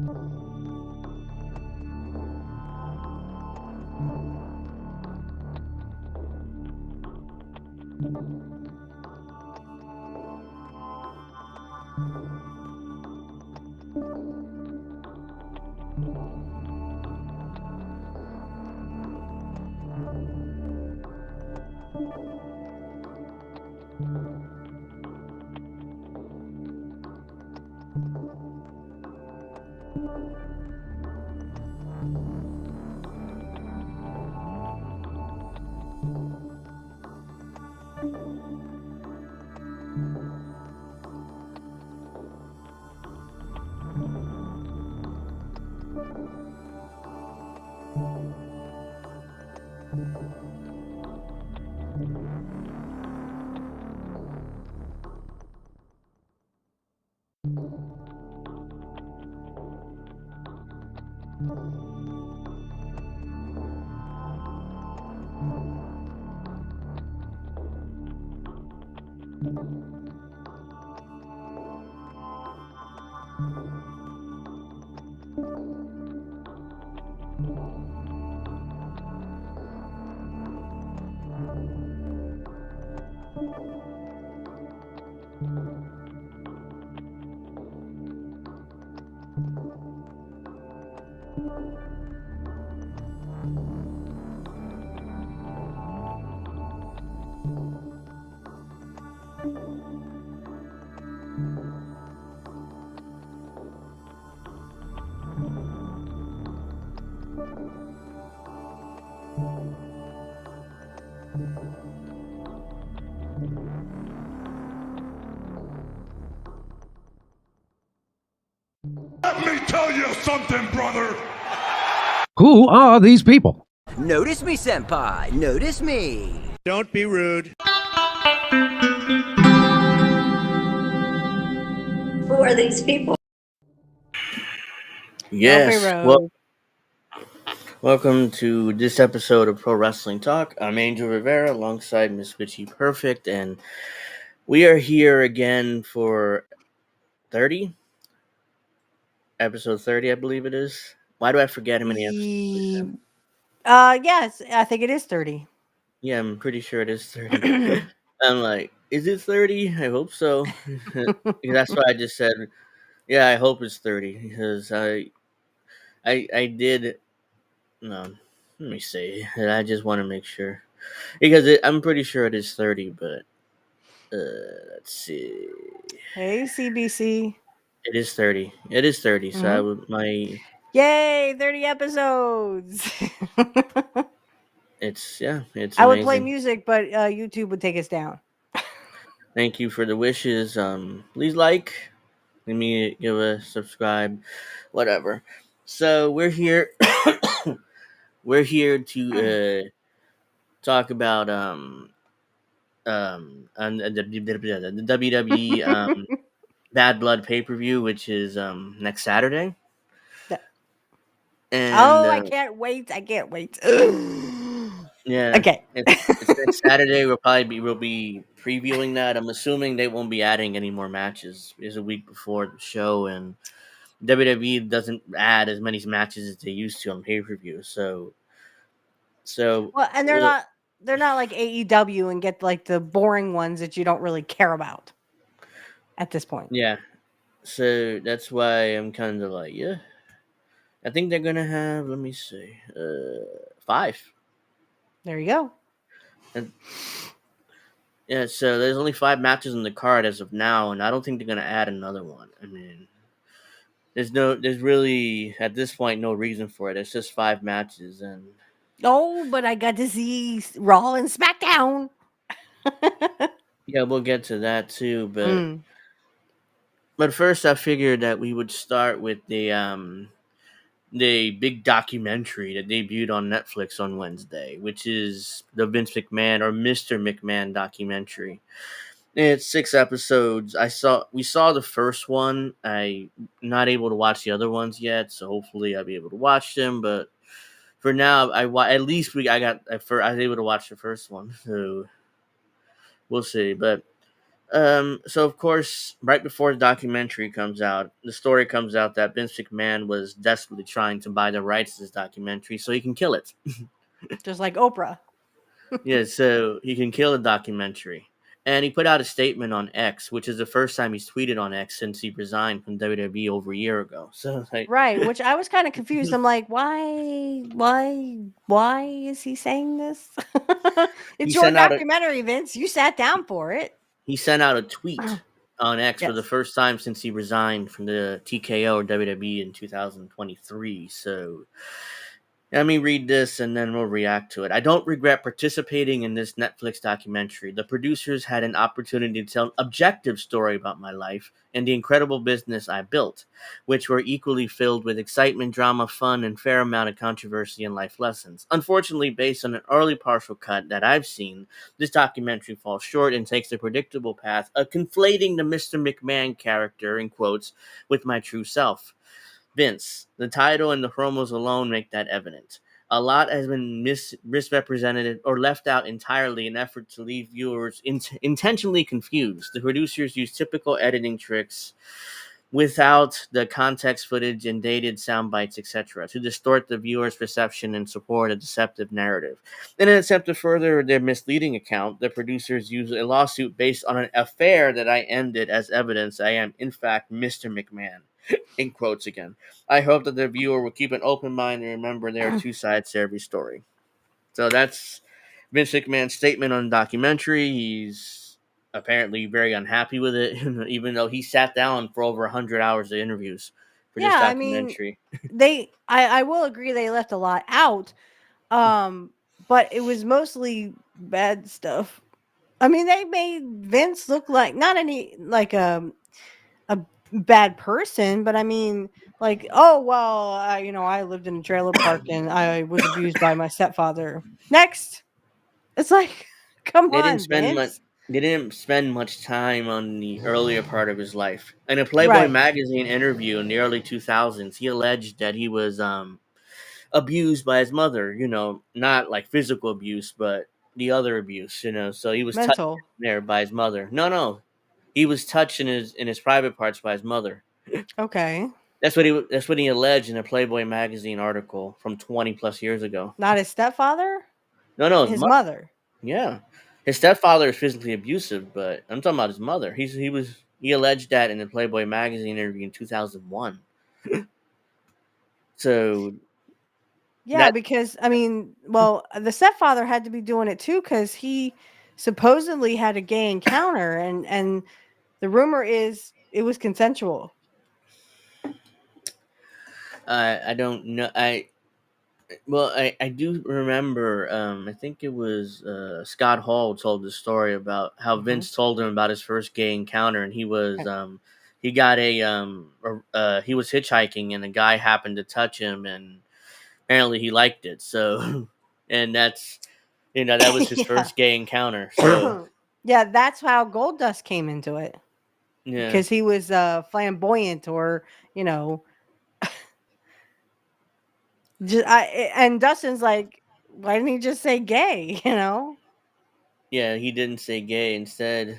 Let me tell you something, brother! Who are these people? Notice me, senpai. Notice me. Don't be rude. Who are these people? Yes. Welcome to this episode of Pro Wrestling Talk. I'm Angel Rivera alongside Mrs.Witchy Perfect, and we are here again for 30? Episode 30, I believe it is. Why do I forget how many episodes? Yes, I think it is 30. Yeah, I'm pretty sure it is 30. I'm like, is it 30? I hope so. That's why I just said, yeah, I hope it's 30 because I did. No, let me see. I just want to make sure because I'm pretty sure it is 30, but let's see. Hey, CBC. It is 30. It is 30. So I would Yay, 30 episodes. It's amazing. I would play music, but YouTube would take us down. Thank you for the wishes. Please like, let me give a subscribe, whatever. So we're here. We're here to talk about the WWE Bad Blood pay-per-view, which is next Saturday. And I can't wait. I can't wait. Yeah. Okay. It's next Saturday. We'll be previewing that. I'm assuming they won't be adding any more matches. It's a week before the show, and WWE doesn't add as many matches as they used to on pay-per-view. So Well, and they're not like AEW and get like the boring ones that you don't really care about at this point. Yeah. So that's why I'm kind of like, yeah. I think they're gonna have. Let me see. 5. There you go. And yeah, so there's only 5 matches on the card as of now, and I don't think they're gonna add another one. I mean, there's really at this point no reason for it. It's just 5 matches, and but I got to see Raw and SmackDown. Yeah, we'll get to that too, but first I figured that we would start with the big documentary that debuted on Netflix on Wednesday, which is the Vince McMahon or Mr. McMahon documentary. It's 6 episodes. We saw the first one. I'm not able to watch the other ones yet, so hopefully I'll be able to watch them. But for now, I was able to watch the first one, so we'll see. But So of course, right before the documentary comes out, the story comes out that Vince McMahon was desperately trying to buy the rights to this documentary so he can kill it. Just like Oprah. Yeah, so he can kill the documentary. And he put out a statement on X, which is the first time he's tweeted on X since he resigned from WWE over a year ago. So like, right, which I was kind of confused. I'm like, why is he saying this? It's your documentary, Vince. You sat down for it. He sent out a tweet on X for the Yes. first time since he resigned from the TKO or WWE in 2023. So let me read this and then we'll react to it. I don't regret participating in this Netflix documentary. The producers had an opportunity to tell an objective story about my life and the incredible business I built, which were equally filled with excitement, drama, fun, and fair amount of controversy and life lessons. Unfortunately, based on an early partial cut that I've seen, this documentary falls short and takes the predictable path of conflating the Mr. McMahon character, in quotes, with my true self. Vince. The title and the promos alone make that evident. A lot has been misrepresented or left out entirely in effort to leave viewers intentionally confused. The producers use typical editing tricks without the context footage and dated sound bites, etc., to distort the viewer's perception and support a deceptive narrative. In an attempt to further their misleading account, the producers use a lawsuit based on an affair that I ended as evidence I am, in fact, Mr. McMahon. In quotes again. I hope that the viewer will keep an open mind and remember there are two sides to every story. So that's Vince McMahon's statement on the documentary. He's apparently very unhappy with it, even though he sat down for over 100 hours of interviews for this I mean, documentary. I will agree they left a lot out. But it was mostly bad stuff. I mean, they made Vince look like not any like a bad person, but I mean, like, oh well, I lived in a trailer park and I was abused by my stepfather. Next, it's like, come They didn't on, spend much. Vince. They didn't spend much time on the earlier part of his life. In a Playboy Right, magazine interview in the early 2000s, he alleged that he was abused by his mother. Not like physical abuse, but the other abuse. So he was touched mental. there by his mother. No, he was touched in his private parts by his mother. Okay, That's what he alleged in a Playboy magazine article from 20 plus years ago. not his stepfather, No, his his mother. mother. Yeah, his stepfather is physically abusive, but I'm talking about his mother. He alleged that in the Playboy magazine interview in 2001. So Yeah, that because I mean, well, the stepfather had to be doing it too because he supposedly had a gay encounter, and the rumor is it was consensual. I don't know. I do remember. I think it was Scott Hall told the story about how Mhm. Vince told him about his first gay encounter, and he was he got he was hitchhiking, and a guy happened to touch him, and apparently he liked it. So, and that was his Yeah. first gay encounter. So Yeah, that's how Goldust came into it yeah, because he was flamboyant, or you know, and Dustin's like, why didn't he just say gay? yeah, he didn't say gay. Instead,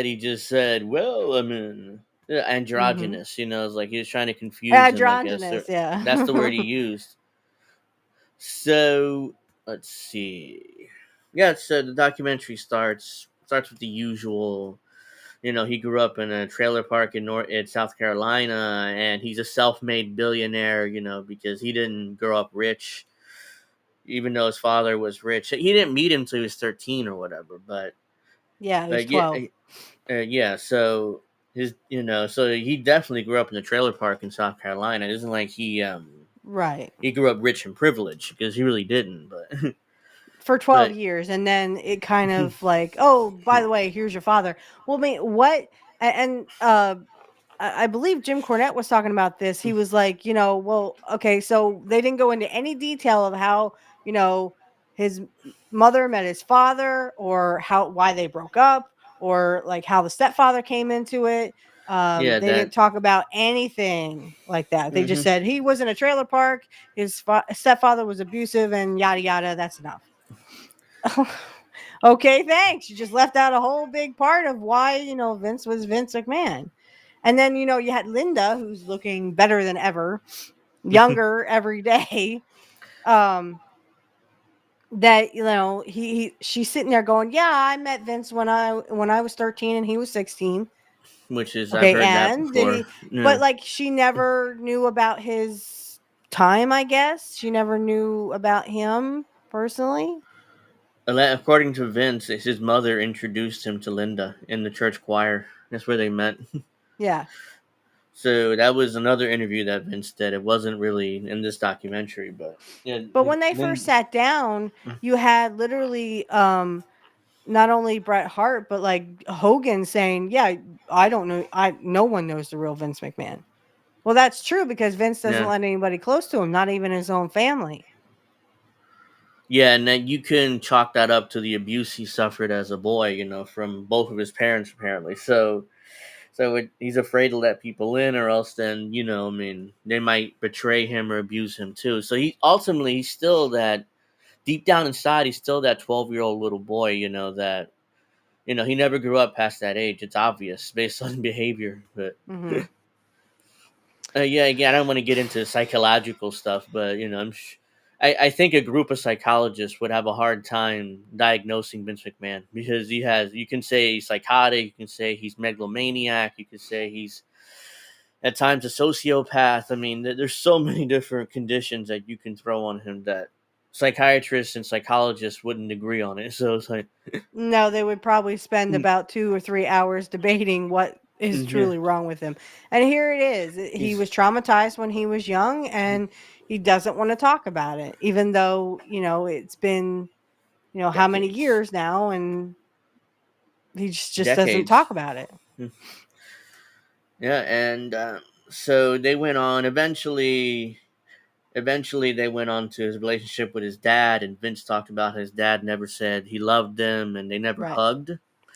he just said, "Well, I mean, Mm-hmm. androgynous." It's like he was trying to confuse him. I guess Androgynous, yeah. that's the word he used. So let's see. Yeah, so the documentary starts with the usual. He grew up in a trailer park in South Carolina, and he's a self-made billionaire. Because he didn't grow up rich, even though his father was rich. He didn't meet him until he was 13 or whatever. But Yeah, he was but yeah, 12. yeah. So so he definitely grew up in a trailer park in South Carolina. It isn't like Right. he grew up rich and privileged, because he really didn't. But For 12 but years, and then it kind of like, oh, by the way, here's your father. Well, I mean, what? And I believe Jim Cornette was talking about this. He was like, well, okay, so they didn't go into any detail of how, his mother met his father, or why they broke up, or like how the stepfather came into it. yeah, They that. didn't talk about anything like that. They just Hmm. said he was in a trailer park, his stepfather was abusive, and yada yada. That's enough. Okay, thanks. You just left out a whole big part of why, Vince was Vince McMahon. And then, you had Linda, who's looking better than ever, younger every day. That she's sitting there going, yeah, I met Vince when I was 13 and he was 16. Which is, I've Okay, heard that and did before. he? Yeah. But like, she never knew about his time. I guess she never knew about him personally. According to Vince, his mother introduced him to Linda in the church choir. That's where they met. Yeah. So that was another interview that Vince did. It wasn't really in this documentary, but yeah. But when they first sat down, you had literally not only Bret Hart, but like Hogan saying, yeah, I don't know. No one knows the real Vince McMahon. Well, that's true because Vince doesn't Yeah. let anybody close to him, not even his own family. Yeah, and then you can chalk that up to the abuse he suffered as a boy, from both of his parents apparently. So he's afraid to let people in, or else then I mean, they might betray him or abuse him too. So he's still that deep down inside, he's still that 12-year-old little boy, that he never grew up past that age. It's obvious based on behavior, but. Mm-hmm. Yeah, again, I don't want to get into psychological stuff, but I think a group of psychologists would have a hard time diagnosing Vince McMahon because you can say he's psychotic, you can say he's megalomaniac, you can say he's at times a sociopath. I mean, there's so many different conditions that you can throw on him that psychiatrists and psychologists wouldn't agree on it. So it's like, No, they would probably spend about 2 or 3 hours debating what is yeah, truly wrong with him. And here it is. He was traumatized when he was young and he doesn't want to talk about it, even though, it's been, how many decades, years now, and he just doesn't decades. talk about it. Yeah, and so they went on. Eventually, they went on to his relationship with his dad, and Vince talked about his dad never said he loved them, and they never Right. hugged.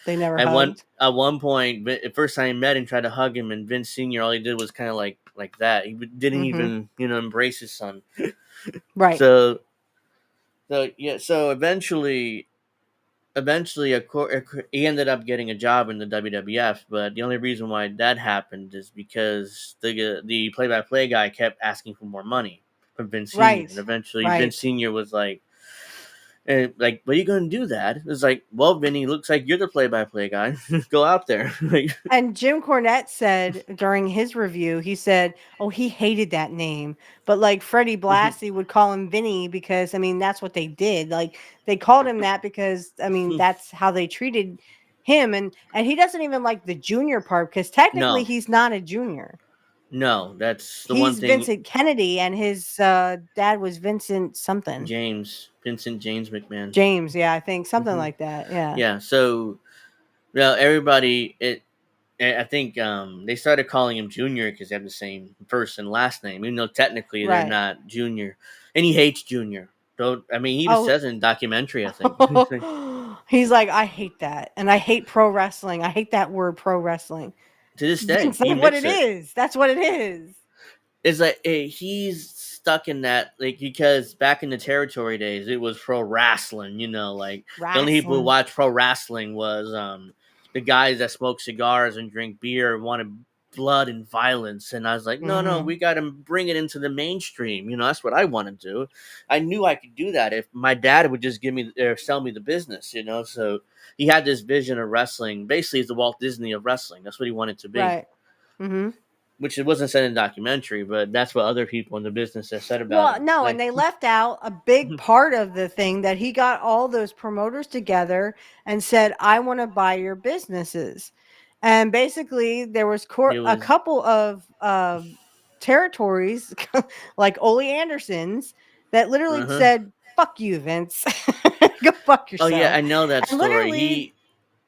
They never At hugged. one point, the first time he met him, tried to hug him, and Vince Senior, all he did was kind of like that. He didn't even embrace his son. Right. So yeah. So eventually, he ended up getting a job in the WWF. But the only reason why that happened is because the play-by-play guy kept asking for more money from Vince Senior, Right. and eventually Right. Vince Senior was like, "What are you going to do, that?" It's like, "Well, Vinny, looks like you're the play-by-play guy. Go out there." And Jim Cornette said during his review, he said, oh, he hated that name. But like Freddie Blassie would call him Vinny because, I mean, that's what they did. Like they called him that because, I mean, that's how they treated him. And he doesn't even like the junior part because technically No, he's not a junior. no, that's the one He's thing. Vincent Kennedy and his dad was Vincent something. Vincent James McMahon. James, yeah, I think something like that. Yeah. Yeah. So, well, everybody, I think they started calling him Junior because they have the same first and last name, even though technically they're Right. not Junior. And he hates Junior. Don't, I mean, he even says in the documentary, I think. He's like, I hate that. And I hate pro wrestling. I hate that word pro wrestling. To this day, Vince, he that's what admits it it. is. That's what it is. It's like he's stuck in that, like, because back in the territory days, it was pro wrestling, like the only people who Wrestling. watched pro wrestling was the guys that smoke cigars and drink beer and wanted blood and violence. And I was like, no, we got to bring it into the mainstream. That's what I want to do. I knew I could do that if my dad would just give me or sell me the business. So he had this vision of wrestling. Basically, it's the Walt Disney of wrestling. That's what he wanted to be. Right. Mm-hmm. Which it wasn't said in the documentary, but that's what other people in the business have said about Well, him. no, Like, and they left out a big part of the thing that he got all those promoters together and said, I want to buy your businesses. And basically, there was it a was couple of territories, like Ole Anderson's, that literally said, fuck you, Vince. Go fuck Oh yeah, yourself. I know that And story. literally,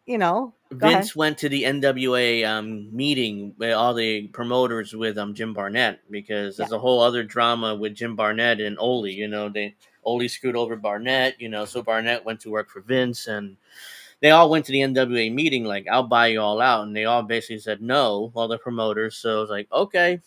go ahead. Vince went to the NWA meeting with all the promoters with Jim Barnett because Yeah. there's a whole other drama with Jim Barnett and Ole. Ole screwed over Barnett. So Barnett went to work for Vince, and they all went to the NWA meeting like, I'll buy you all out, and they all basically said no, all the promoters. So I was like, okay.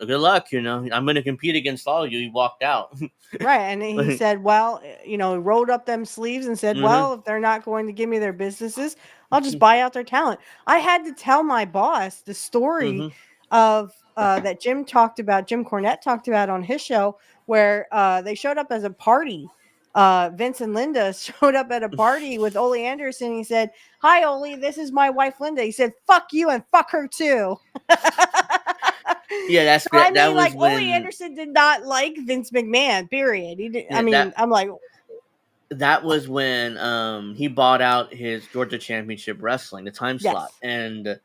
good luck. I'm going to compete against all of you. He walked out. Right. And he said, well, he rolled up them sleeves and said, well, if they're not going to give me their businesses, I'll just buy out their talent. I had to tell my boss the story of that Jim Cornette talked about on his show, where they showed up as a party. Vince and Linda showed up at a party with Ole Anderson. He said, hi, Ole, this is my wife, Linda. He said, fuck you and fuck her too. Yeah, that's great. That was when Ole Anderson did not like Vince McMahon, period. He did. Yeah, I'm like, that was when he bought out his Georgia Championship Wrestling, the time slot, and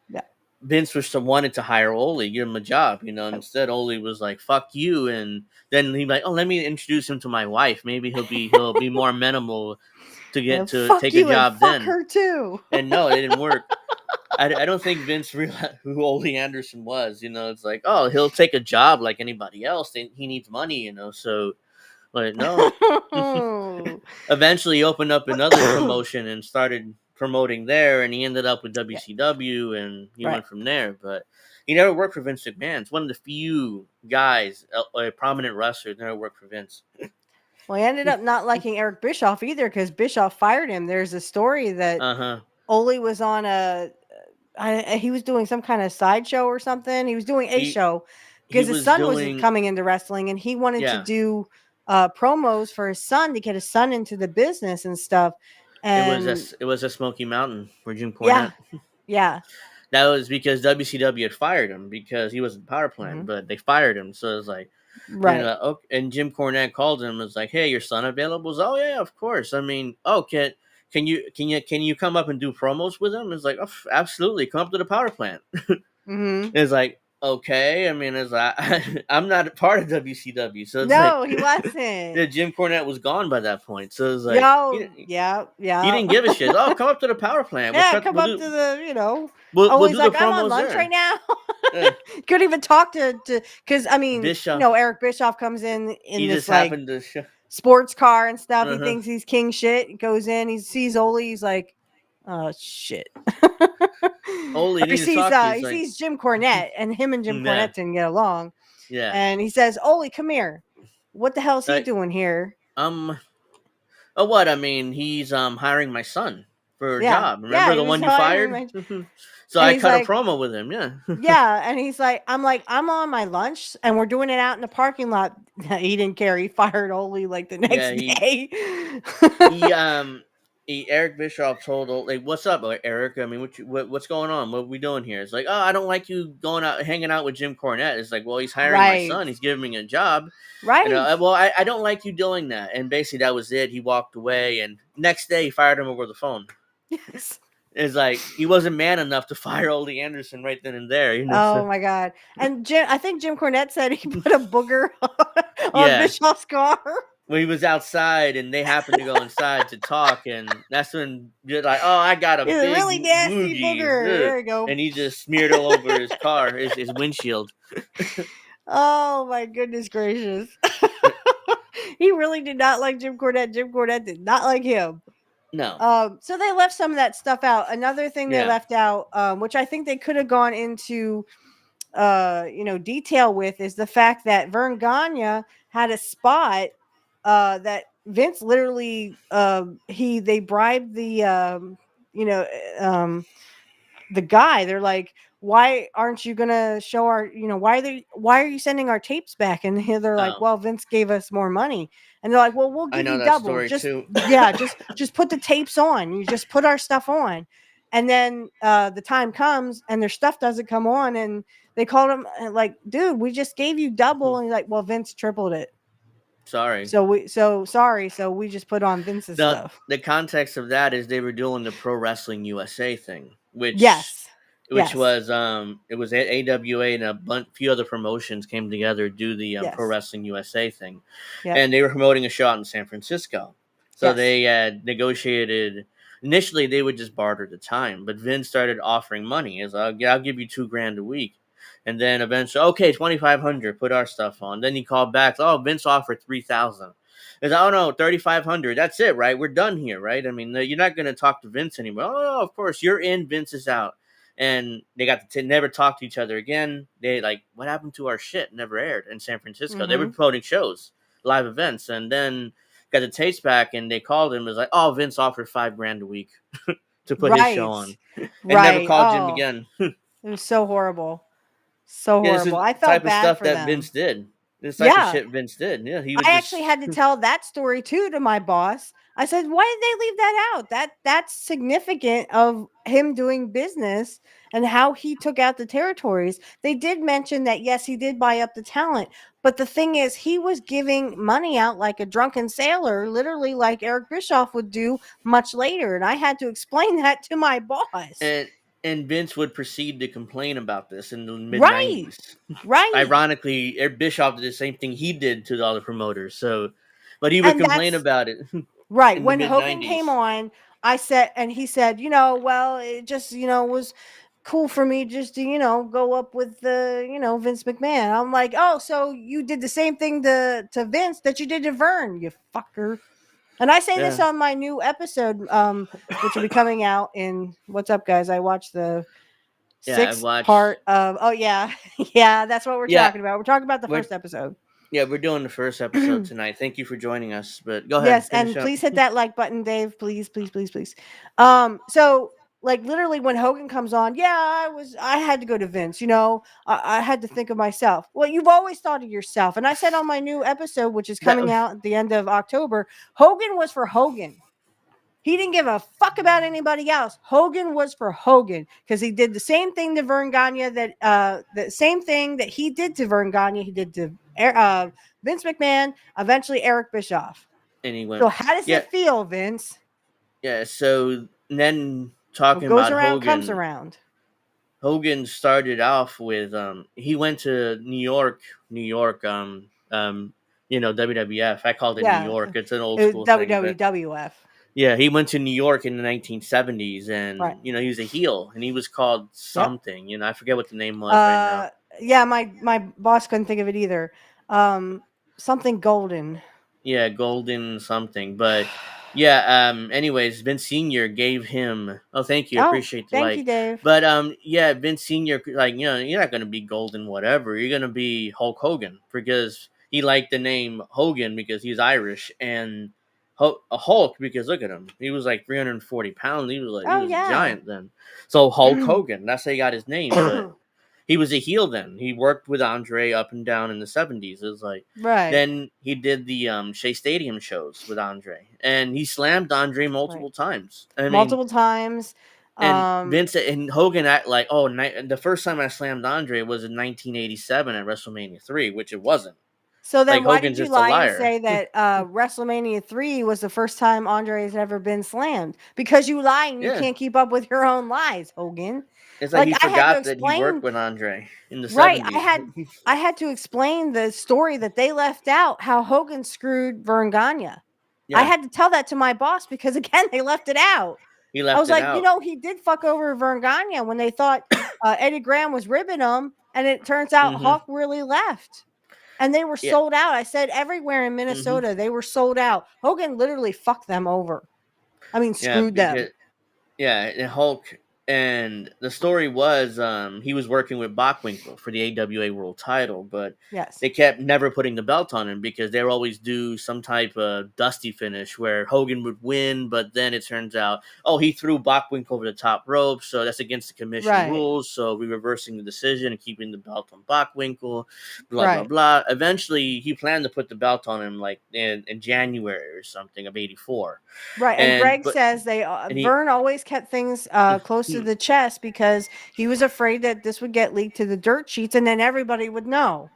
Vince wanted to hire Ole, give him a job, Instead, Ole was like, "Fuck you," and then he like, "Oh, let me introduce him to my wife. Maybe he'll be more amenable to get to take a job then." Fuck her too. And no, it didn't work. I don't think Vince realized who Ole Anderson was. It's like, oh, he'll take a job like anybody else. He needs money, So, but no. Eventually, he opened up another promotion and started promoting there, and he ended up with WCW, and he went from there. But he never worked for Vince McMahon. It's one of the few guys, a prominent wrestler, that never worked for Vince. Well, he ended up not liking Eric Bischoff either, because Bischoff fired him. There's a story that Ole was on he was doing some kind of sideshow or something. He was doing a show because his son was coming into wrestling, and he wanted to do promos for his son to get his son into the business and stuff. And it was a Smoky Mountain for Jim Cornette. Yeah. That was because WCW had fired him because he was in the power plant, but they fired him. So it was like, right. Okay. And Jim Cornette called him and was like, "Hey, your son available?" Was, "Oh yeah, of course. I mean, can you come up and do promos with him?" It's like, "Oh, absolutely. Come up to the power plant." It's like, okay. I mean, it's like, I'm not a part of WCW, so it's he wasn't. Jim Cornette was gone by that point, so it's like, he didn't give a shit. Oh, come up to the power plant. Come up to the We'll do like, the promos I'm on lunch there right now. Couldn't even talk to because I mean, Bischoff. Eric Bischoff comes in He this just happened to sports car and stuff. He thinks he's king shit. He goes in, he sees Ole, he's like, oh shit. Ole, he sees Jim Cornette, and him and Jim Cornette didn't get along. Yeah. And he says, Ole, come here. What the hell is he doing here? Oh, what? I mean, he's hiring my son for a job. Remember the one you fired? So I cut a promo with him. Yeah. Yeah, and he's like, I'm on my lunch, and we're doing it out in the parking lot. He didn't care. He fired Ole like the next day. Eric Bischoff told Ole, like, "What's up, Eric? I mean, what's going on? What are we doing here?" It's like, "Oh, I don't like you going out hanging out with Jim Cornette." It's like, "Well, he's hiring my son. He's giving me a job." Right. Well, I don't like you doing that. And basically that was it. He walked away, and next day he fired him over the phone. Yes. It's like he wasn't man enough to fire Ole Anderson right then and there. My God. And I think Jim Cornette said he put a booger on Bischoff's car. Well, he was outside, and they happened to go inside to talk, and that's when you're like, "Oh, I got a big really nasty booger." There you go. And he just smeared all over his car, his windshield. Oh my goodness gracious! He really did not like Jim Cornette. Jim Cornette did not like him. No. So they left some of that stuff out. Another thing they left out, which I think they could have gone into, detail with, is the fact that Vern Gagne had a spot that Vince literally, they bribed the guy. They're like, why aren't you gonna show our, why are you sending our tapes back? And they're like, well, Vince gave us more money. And they're like, well, we'll give you double. Just put the tapes on. You just put our stuff on. And then the time comes and their stuff doesn't come on, and they called him like, dude, we just gave you double. And he's like, well, Vince tripled it. Sorry. So we just put on Vince's stuff. The context of that is they were doing the Pro Wrestling USA thing, which was it was AWA and a few other promotions came together to do the Pro Wrestling USA thing, and they were promoting a show out in San Francisco. So they had negotiated. Initially, they would just barter the time, but Vince started offering money. He's like, I'll give you $2,000 a week. And then eventually, okay, $2,500, put our stuff on. Then he called back. Oh, Vince offered $3,000. He's like, oh no, $3,500. That's it, right? We're done here, right? I mean, you're not going to talk to Vince anymore. Oh, no, of course, you're in, Vince is out. and they got to never talk to each other again. They like, what happened to our shit? Never aired in San Francisco. They were promoting shows, live events, and then got the tapes back, and they called him. It was like, oh, Vince offered $5,000 a week to put his show on, and never called Jim again. It was so horrible, so Yeah, this is horrible. I the felt type of bad stuff for that them. Vince did. This type of shit Vince did. Yeah, he would I just actually had to tell that story too to my boss. I said, "Why did they leave that out? That's significant of him doing business and how he took out the territories." They did mention that yes, he did buy up the talent, but the thing is, he was giving money out like a drunken sailor, literally like Eric Bischoff would do much later, and I had to explain that to my boss. and Vince would proceed to complain about this in the mid Right, '90s. right. Ironically, Eric Bischoff did the same thing he did to the other promoters. So, but he would And complain that's about it right. in the When mid Hogan came '90s. on, I said, and he said, well, it just, was cool for me just to, go up with the, Vince McMahon. I'm like, oh, so you did the same thing to Vince that you did to Vern, you fucker. And I say this Yeah, on my new episode, which will be coming out in What's Up, guys. I watched the yeah. I sixth watched. part of, oh, yeah. Yeah, that's what we're Yeah, talking about. We're talking about the we're first episode. we're doing the first episode tonight. Thank you for joining us. But go ahead, Yes, finish and up. please hit that like button, Dave. Please, please, please, please. So like literally when Hogan comes on, yeah, I had to go to Vince, I had to think of myself. Well, you've always thought of yourself. And I said on my new episode, which is That coming out at the end of October, Hogan was for Hogan. He didn't give a fuck about anybody else. Hogan was for Hogan because he did the same thing to Vern Gagne the same thing that he did to Vern Gagne, he did to Vince McMahon, eventually Eric Bischoff. and he So went. how does Yeah, it feel, Vince? yeah. So then What talking goes about around comes Hogan. around. Hogan started off with he went to New York WWF. I called it New Yeah, York. It's an old school thing, but WWF. yeah, he went to New York in the 1970s, Right. and he was a heel, and he was called Yep. something. I forget what the name was right now. Yeah, my boss couldn't think of it either. Something golden. Yeah, Golden something, but yeah. Anyways, Vince Senior gave him. Oh, thank you. Oh, Appreciate the thank you, like. Dave. But yeah, Vince Senior, like you're not gonna be Golden, whatever. You're gonna be Hulk Hogan because he liked the name Hogan because he's Irish, and a Hulk because look at him. He was like 340 pounds. He was Oh a yeah. giant then. So Hulk Hogan. That's how he got his name. But he was a heel then. He worked with Andre up and down in the 70s. It was like Right. then he did the Shea Stadium shows with Andre, and he slammed Andre multiple times. I mean, multiple times. and Vince and Hogan act like, oh, the first time I slammed Andre was in 1987 at WrestleMania 3, which it wasn't. So then Like, why Hogan's did you just a lie and liar. say that WrestleMania 3 was the first time Andre has ever been slammed? Because you lie and you Yeah. can't keep up with your own lies, Hogan. It's like he I had to forgot that he explain worked with Andre in the right. 70s. I had to explain the story that they left out, how Hogan screwed Vern Gagne. I Yeah, had to tell that to my boss because again they left it out. he I left was it like, out. he did fuck over Vern Gagne when they thought Eddie Graham was ribbing him, and it turns out Mhm. Hawk really left. And they were Yeah. sold out. I said everywhere in Minnesota, they were sold out. Hogan literally fucked them over. I mean, Yeah, screwed them. because and Hulk, and the story was he was working with Bockwinkel for the AWA World Title, but Yes. they kept never putting the belt on him because they would always do some type of dusty finish where Hogan would win, but then it turns out, oh, he threw Bockwinkel over the top rope, so that's against the commission Right. rules, so we're reversing the decision and keeping the belt on Bockwinkel, blah, Right. blah, blah. Eventually, he planned to put the belt on him like in January or something of 84. Right. And Greg but- says Vern always kept things close to the chest because he was afraid that this would get leaked to the dirt sheets and then everybody would know.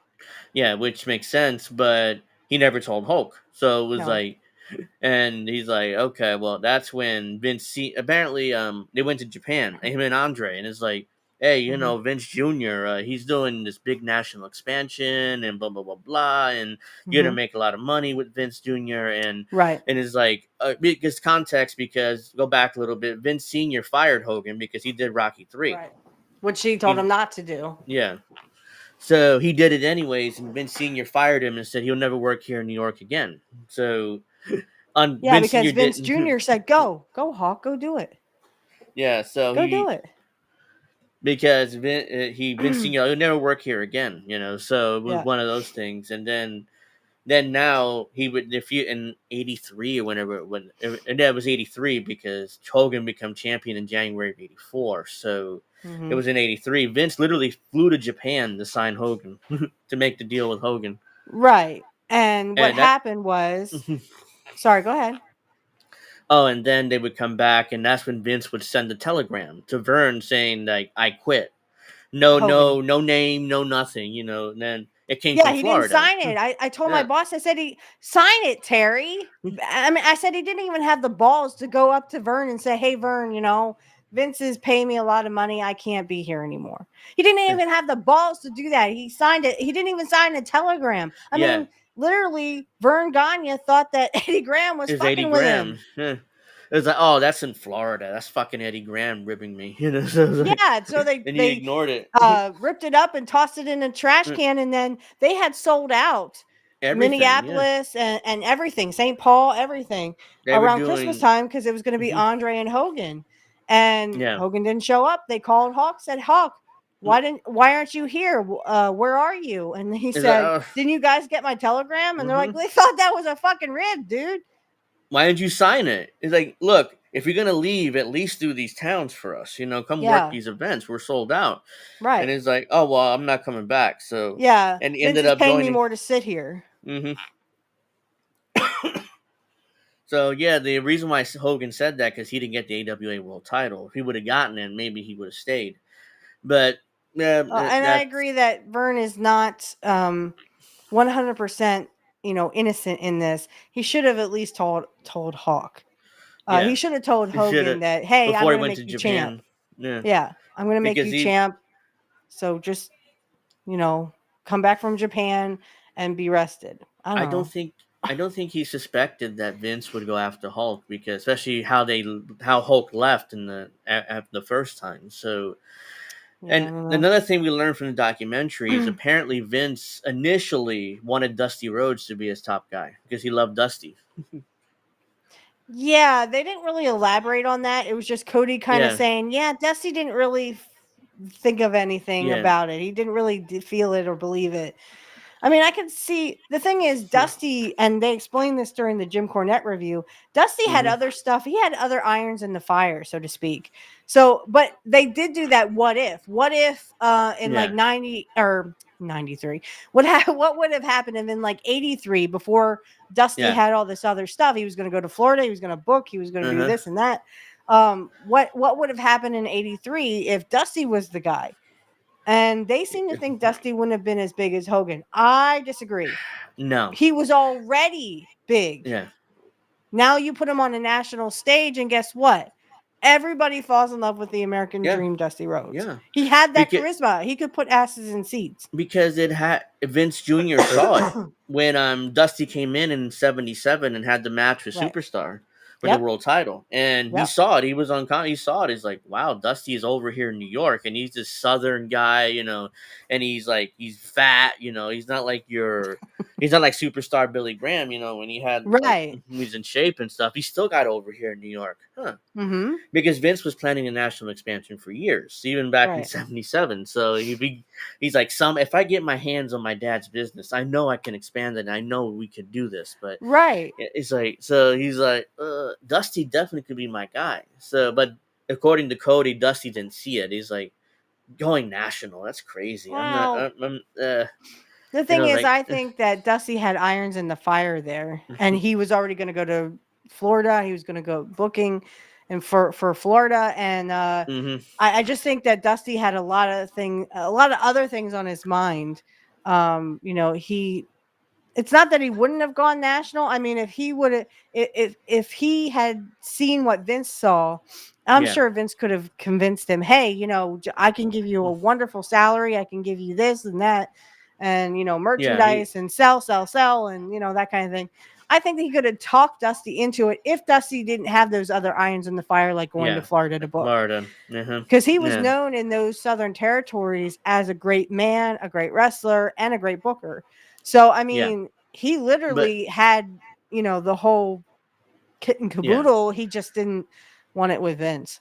Yeah, which makes sense, but he never told Hulk. So it was No. like, and he's like, okay, well, that's when apparently they went to Japan, him and Andre, and it's like, hey, Vince Jr., he's doing this big national expansion and blah, blah, blah, blah, and you're going to make a lot of money with Vince Jr., and Right. and it's like, because context, because go back a little bit, Vince Sr. fired Hogan because he did Rocky 3. Right. Which he told him not to do. Yeah. So he did it anyways, and Vince Sr. fired him and said he'll never work here in New York again. So, because Vince Jr. said, "Go, Hawk, go do it." Yeah, so go do it. because Vince, he'll never work here again, So it was Yeah. one of those things, and then now he would, if you in '83 or whenever, and that was '83 because Hogan became champion in January of '84, so it was in '83. Vince literally flew to Japan to sign Hogan to make the deal with Hogan, Right. And what and that. happened was, sorry, go ahead. Oh, and then they would come back, and that's when Vince would send a telegram to Vern saying like, "I quit." No, Hogan. no name, no nothing. And then it came Yeah, from he didn't Florida. sign it. I told my Yeah, boss, I said, he sign it, Terry. I mean, I said he didn't even have the balls to go up to Vern and say, hey, Vern, Vince is paying me a lot of money. I can't be here anymore. He didn't even have the balls to do that. He signed it. He didn't even sign a telegram. I yeah. mean, literally, Vern Gagne thought that Eddie Graham was Is Eddie fucking with Graham? him. Yeah. It was like, oh, that's in Florida. That's fucking Eddie Graham ripping me. So it was like, Yeah, so they and he ignored it. ripped it up and tossed it in a trash can, and then they had sold out Everything. Yeah, Minneapolis and everything, St. Paul, everything they were around Christmas doing. time because it was going to be Andre and Hogan, and Yeah. Hogan didn't show up. They called Hawk, said, Hawk, why aren't you here? Where are you? And he Is that, said, didn't you guys get my telegram? And they're like, mhm. they thought that was a fucking rib, dude. Why didn't you sign it? It's like, look, if you're gonna leave, at least do these towns for us. Come work Yeah, these events. We're sold out. And right. it's like, oh well, I'm not coming back. So, Yeah, and he Vince ended is up paying me joining. more to sit here. hmm So yeah, the reason why Hogan said that because he didn't get the AWA World Title. If he would have gotten it, maybe he would have stayed. But yeah, And I that's agree that Vern is not 100%, innocent in this. He should have at least told Hawk. He yeah. should have told He should Hogan have that, hey, I'm before he going to went make to you champ. Japan. Yeah, Yeah, I'm going to make because you he. champ. So just, come back from Japan and be rested. I I don't don't know. think. I don't think he suspected that Vince would go after Hulk because especially how Hulk left in at the first time. So Yeah, I and don't know. another thing we learned from the documentary is apparently Vince initially wanted Dusty Rhodes to be his top guy because he loved Dusty. Yeah, they didn't really elaborate on that. It was just Cody kind of Yeah, saying, yeah, Dusty didn't really think of anything yeah, about it. He didn't really feel it or believe it. I mean, I can see the thing is Dusty, and they explained this during the Jim Cornette review. Dusty had hmm other stuff. He had other irons in the fire, so to speak. So, but they did do that. What if, in like yeah, 90 or 93, what would have happened if in like 83 before Dusty yeah. had all this other stuff? He was going to go to Florida. He was going to book. He was going to do Uh-huh. this and that. What would have happened in 83 if Dusty was the guy? And they seem to think Dusty wouldn't have been as big as Hogan. I disagree. No. He was already big. Yeah. Now you put him on a national stage, and guess what? Everybody falls in love with the American Yeah. Dream, Dusty Rhodes. Yeah. He had that Because charisma. He could put asses in seats. because it had Vince Jr. saw it when Dusty came in '77 and had the match with Right. Superstar for the Yep. world title, and he Yep. saw it. He was on. He saw it. He's like, "Wow, Dusty is over here in New York, and he's this Southern guy, and he's fat, he's not like he's not like Superstar Billy Graham, when he had like Right. he was in shape and stuff. He still got over here in New York, huh?" Mm-hmm. Because Vince was planning a national expansion for years, even back in Right. '77. So he's like, if I get my hands on my dad's business, I know I can expand it. And I know we could do this. But Right. it's like, so he's like, Dusty definitely could be my guy. So, but according to Cody, Dusty didn't see it. He's like, going national. That's crazy. I'm not. Well, I'm the thing is, like, I think that Dusty had irons in the fire there, and he was already going to go to Florida. He was going to go booking, and for Florida, and hmm I just think that Dusty had a lot of other things on his mind. He. It's not that he wouldn't have gone national. I mean, if he would have, if he had seen what Vince saw, I'm yeah, sure Vince could have convinced him, hey, I can give you a wonderful salary. I can give you this and that, and yeah, merchandise and sell, and that kind of thing. I think he could have talked Dusty into it if Dusty didn't have those other irons in the fire, like going to yeah, Florida to book, Florida. Uh-huh. because he was Yeah, known in those Southern territories as a great man, a great wrestler, and a great booker. So, I yeah, mean, he but literally had, the whole kit and yeah. caboodle. He just didn't want it with Vince.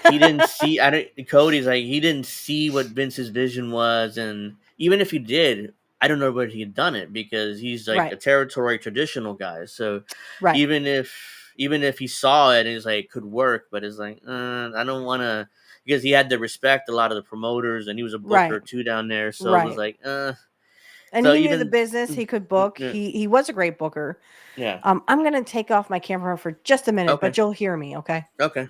he didn't see. I don't. Cody's like he didn't see what Vince's vision was, and even if he did, I don't know where he had done it because he's like a Right. territory traditional guy. So Right. even if he saw it and he's like could work, but it's like I don't want to because he had to respect a lot of the promoters and he was a booker Right. too down there. So it was Right. like And so he knew the even business. He could book. yeah He was a great booker. yeah I'm gonna take off my camera for just a minute, okay but you'll hear me, okay? okay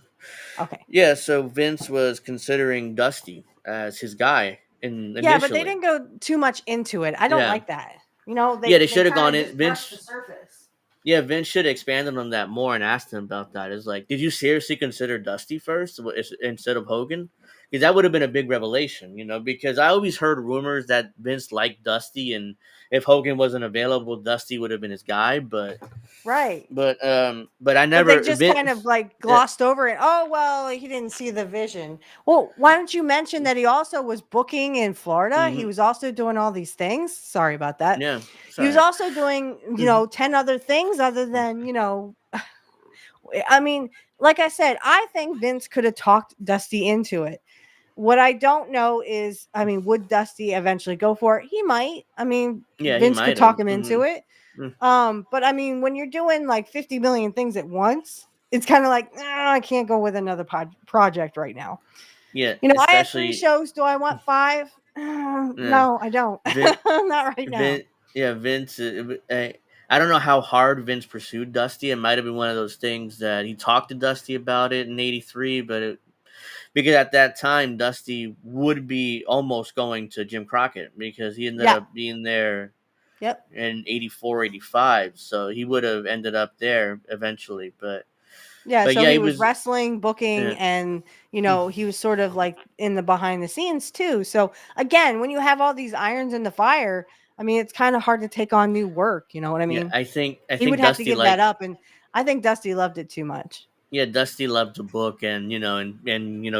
Okay. yeah. So Vince was considering Dusty as his guy in Yeah, but they initially. didn't go too much into it. I don't Yeah. like that. You know, Yeah, they they should have kind gone of in. just brushed the surface. Yeah, Vince should have expanded on that more and asked him about that. It's like, did you seriously consider Dusty first instead of Hogan? Because that would have been a big revelation, Because I always heard rumors that Vince liked Dusty, and if Hogan wasn't available, Dusty would have been his guy. But Right. but I But they never just kind of Vince. like glossed over it. Oh, well, he didn't see the vision. Well, why don't you mention that he also was booking in Florida? He Hmm. was also doing all these things. Sorry about that. Yeah, He was sorry. also doing, 10 other things other than, I mean, like I said, I think Vince could have talked Dusty into it. What I don't know is, I mean, would Dusty eventually go for it? He might. I mean, Yeah, he Vince could might talk have. him into it. Mm. But I mean, when you're doing like 50 million things at once, it's kind of like, I can't go with another project right now. Yeah, I have 3 especially shows. Do I want 5? yeah. No, I don't. Vin, Not right now. Vince, yeah, Vince. I don't know how hard Vince pursued Dusty. It might have been one of those things that he talked to Dusty about it in '83, because at that time Dusty would be almost going to Jim Crockett because he ended Yeah. up being there Yep. in '84, '85. So he would have ended up there eventually. Yeah, But so yeah, he he was was. wrestling, booking, Yeah, and he was sort of like in the behind the scenes too. So again, when you have all these irons in the fire, I mean, it's kind of hard to take on new work. You know what I yeah. mean? I He would think have to Dusty give that liked. up, and I think Dusty loved it too much. Yeah, Dusty loved to book and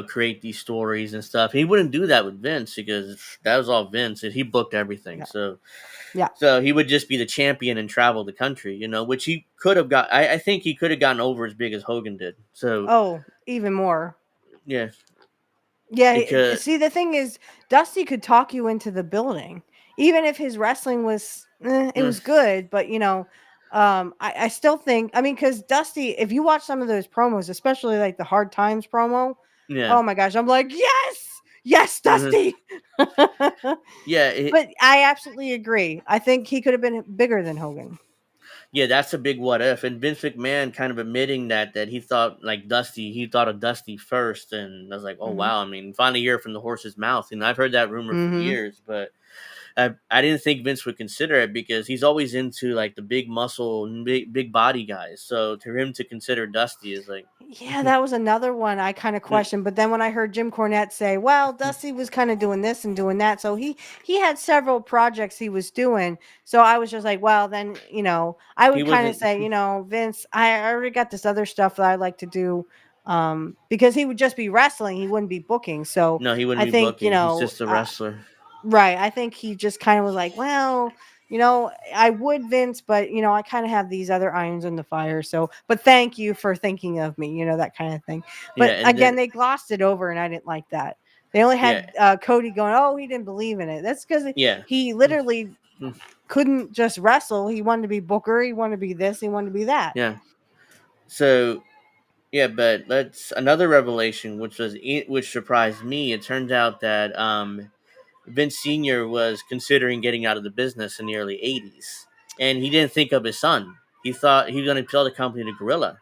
create these stories and stuff. He wouldn't do that with Vince because that was all Vince and he booked everything. Yeah, So yeah. so he would just be the champion and travel the country, which he could have got. I think he could have gotten over as big as Hogan did. So Oh, even more. yeah, Yeah, because see, the thing is, Dusty could talk you into the building, even if his wrestling was, it mm, was good. But I still think, I mean, because Dusty, if you watch some of those promos, especially like the Hard Times promo, yeah, oh my gosh, I'm like, yes, yes, mhm. Dusty. Yeah, But I absolutely agree. I think he could have been bigger than Hogan. yeah, that's a big what if. And Vince McMahon kind of admitting that he thought like Dusty, he thought of Dusty first, and I was like, oh Hmm. wow. I mean, finally hear it from the horse's mouth. And I've heard that rumor for Hmm. years, but I didn't think Vince would consider it because he's always into like the big muscle, big body guys. So to him to consider Dusty is like, Yeah, that was another one I kind of questioned. But then when I heard Jim Cornette say, "Well, Dusty was kind of doing this and doing that," so he had several projects he was doing. So I was just like, "Well, then I he would kind of wasn't. say, Vince, I already got this other stuff that I like to do." Because he would just be wrestling, he wouldn't be booking. So No, he wouldn't I be think booking. He's just a wrestler. right. I think he just kind of was like, well, I would, Vince, but I kind of have these other irons in the fire. So, but thank you for thinking of me, that kind of thing. Yeah, But and again, then they glossed it over, and I didn't like that. They only yeah, had Cody going, oh, he didn't believe in it. That's because yeah, he literally couldn't just wrestle. He wanted to be Booker. He wanted to be this. He wanted to be that. yeah. So yeah, but that's another revelation, which surprised me. It turns out that Vince Senior was considering getting out of the business in the early '80s, and he didn't think of his son. He thought he was going to sell the company to Gorilla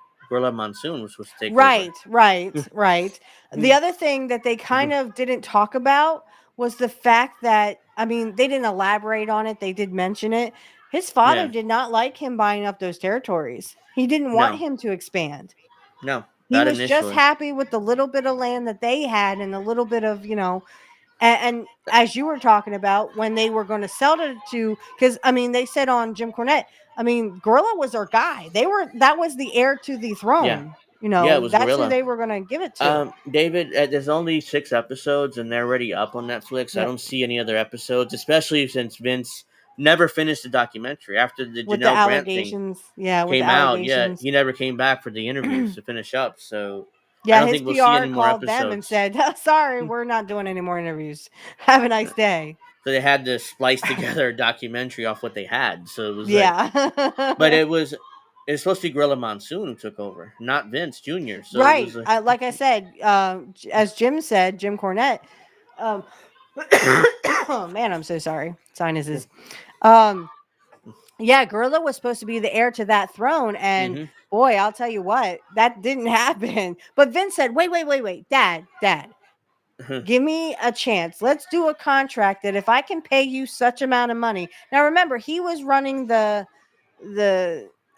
Monsoon was supposed to take over. Right, right, right. The other thing that they kind of didn't talk about was the fact that, I mean, they didn't elaborate on it. They did mention it. His father Yeah, did not like him buying up those territories. He didn't want no, him to expand. no, He not was just initially. happy with the little bit of land that they had and a little bit of, and as you were talking about when they were going to sell it to, because I mean, they said on Jim Cornette, I mean, Gorilla was their guy. That was the heir to the Yeah, throne. yeah, it was That's who Gorilla. they were going to give it to. David, there's only 6 episodes, and they're already up on Netflix. I Yep. don't see any other episodes, especially since Vince never finished the documentary after the With the Janelle Grant thing allegations. Yeah, with the came out. Yeah, allegations. he never came back for the interviews to finish up. So I Yeah, don't his think we'll see PR any more called them and episodes. said, "Sorry, we're not doing any more interviews. Have a nice day." So they had to splice together a documentary off what they had. So it was like, but Yeah. it's supposed to be Gorilla Monsoon who took over, not Vince Jr. So it was Right. Like I said, as Jim said, Jim Cornette. Um, oh man, I'm so sorry. Sinuses. Um, yeah, Gorilla was supposed to be the heir to that throne, and mm-hmm. boy, I'll tell you what, that didn't happen. But Vince said, "Wait, Dad, give me a chance. Let's do a contract that if I can pay you such amount of money." Now remember, he was running the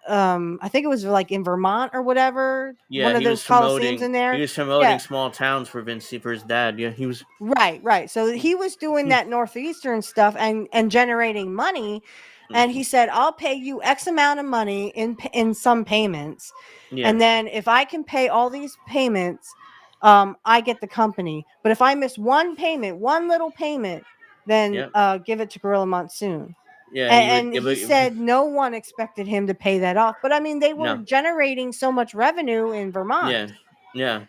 I think it was like in Vermont or whatever, Yeah, one of he was those coliseums promoting. in He there. was promoting Yeah, small towns for Vince for his dad. Yeah, he was. right. So he was doing that northeastern stuff and generating money, and he said, "I'll pay you X amount of money in some payments, Yeah, and then if I can pay all these payments, I get the company. But if I miss one payment, one little payment, then yeah, give it to Gorilla Monsoon." yeah. He would And give he it. said no one expected him to pay that off. But I mean, they were No, generating so much revenue in Vermont. yeah, yeah.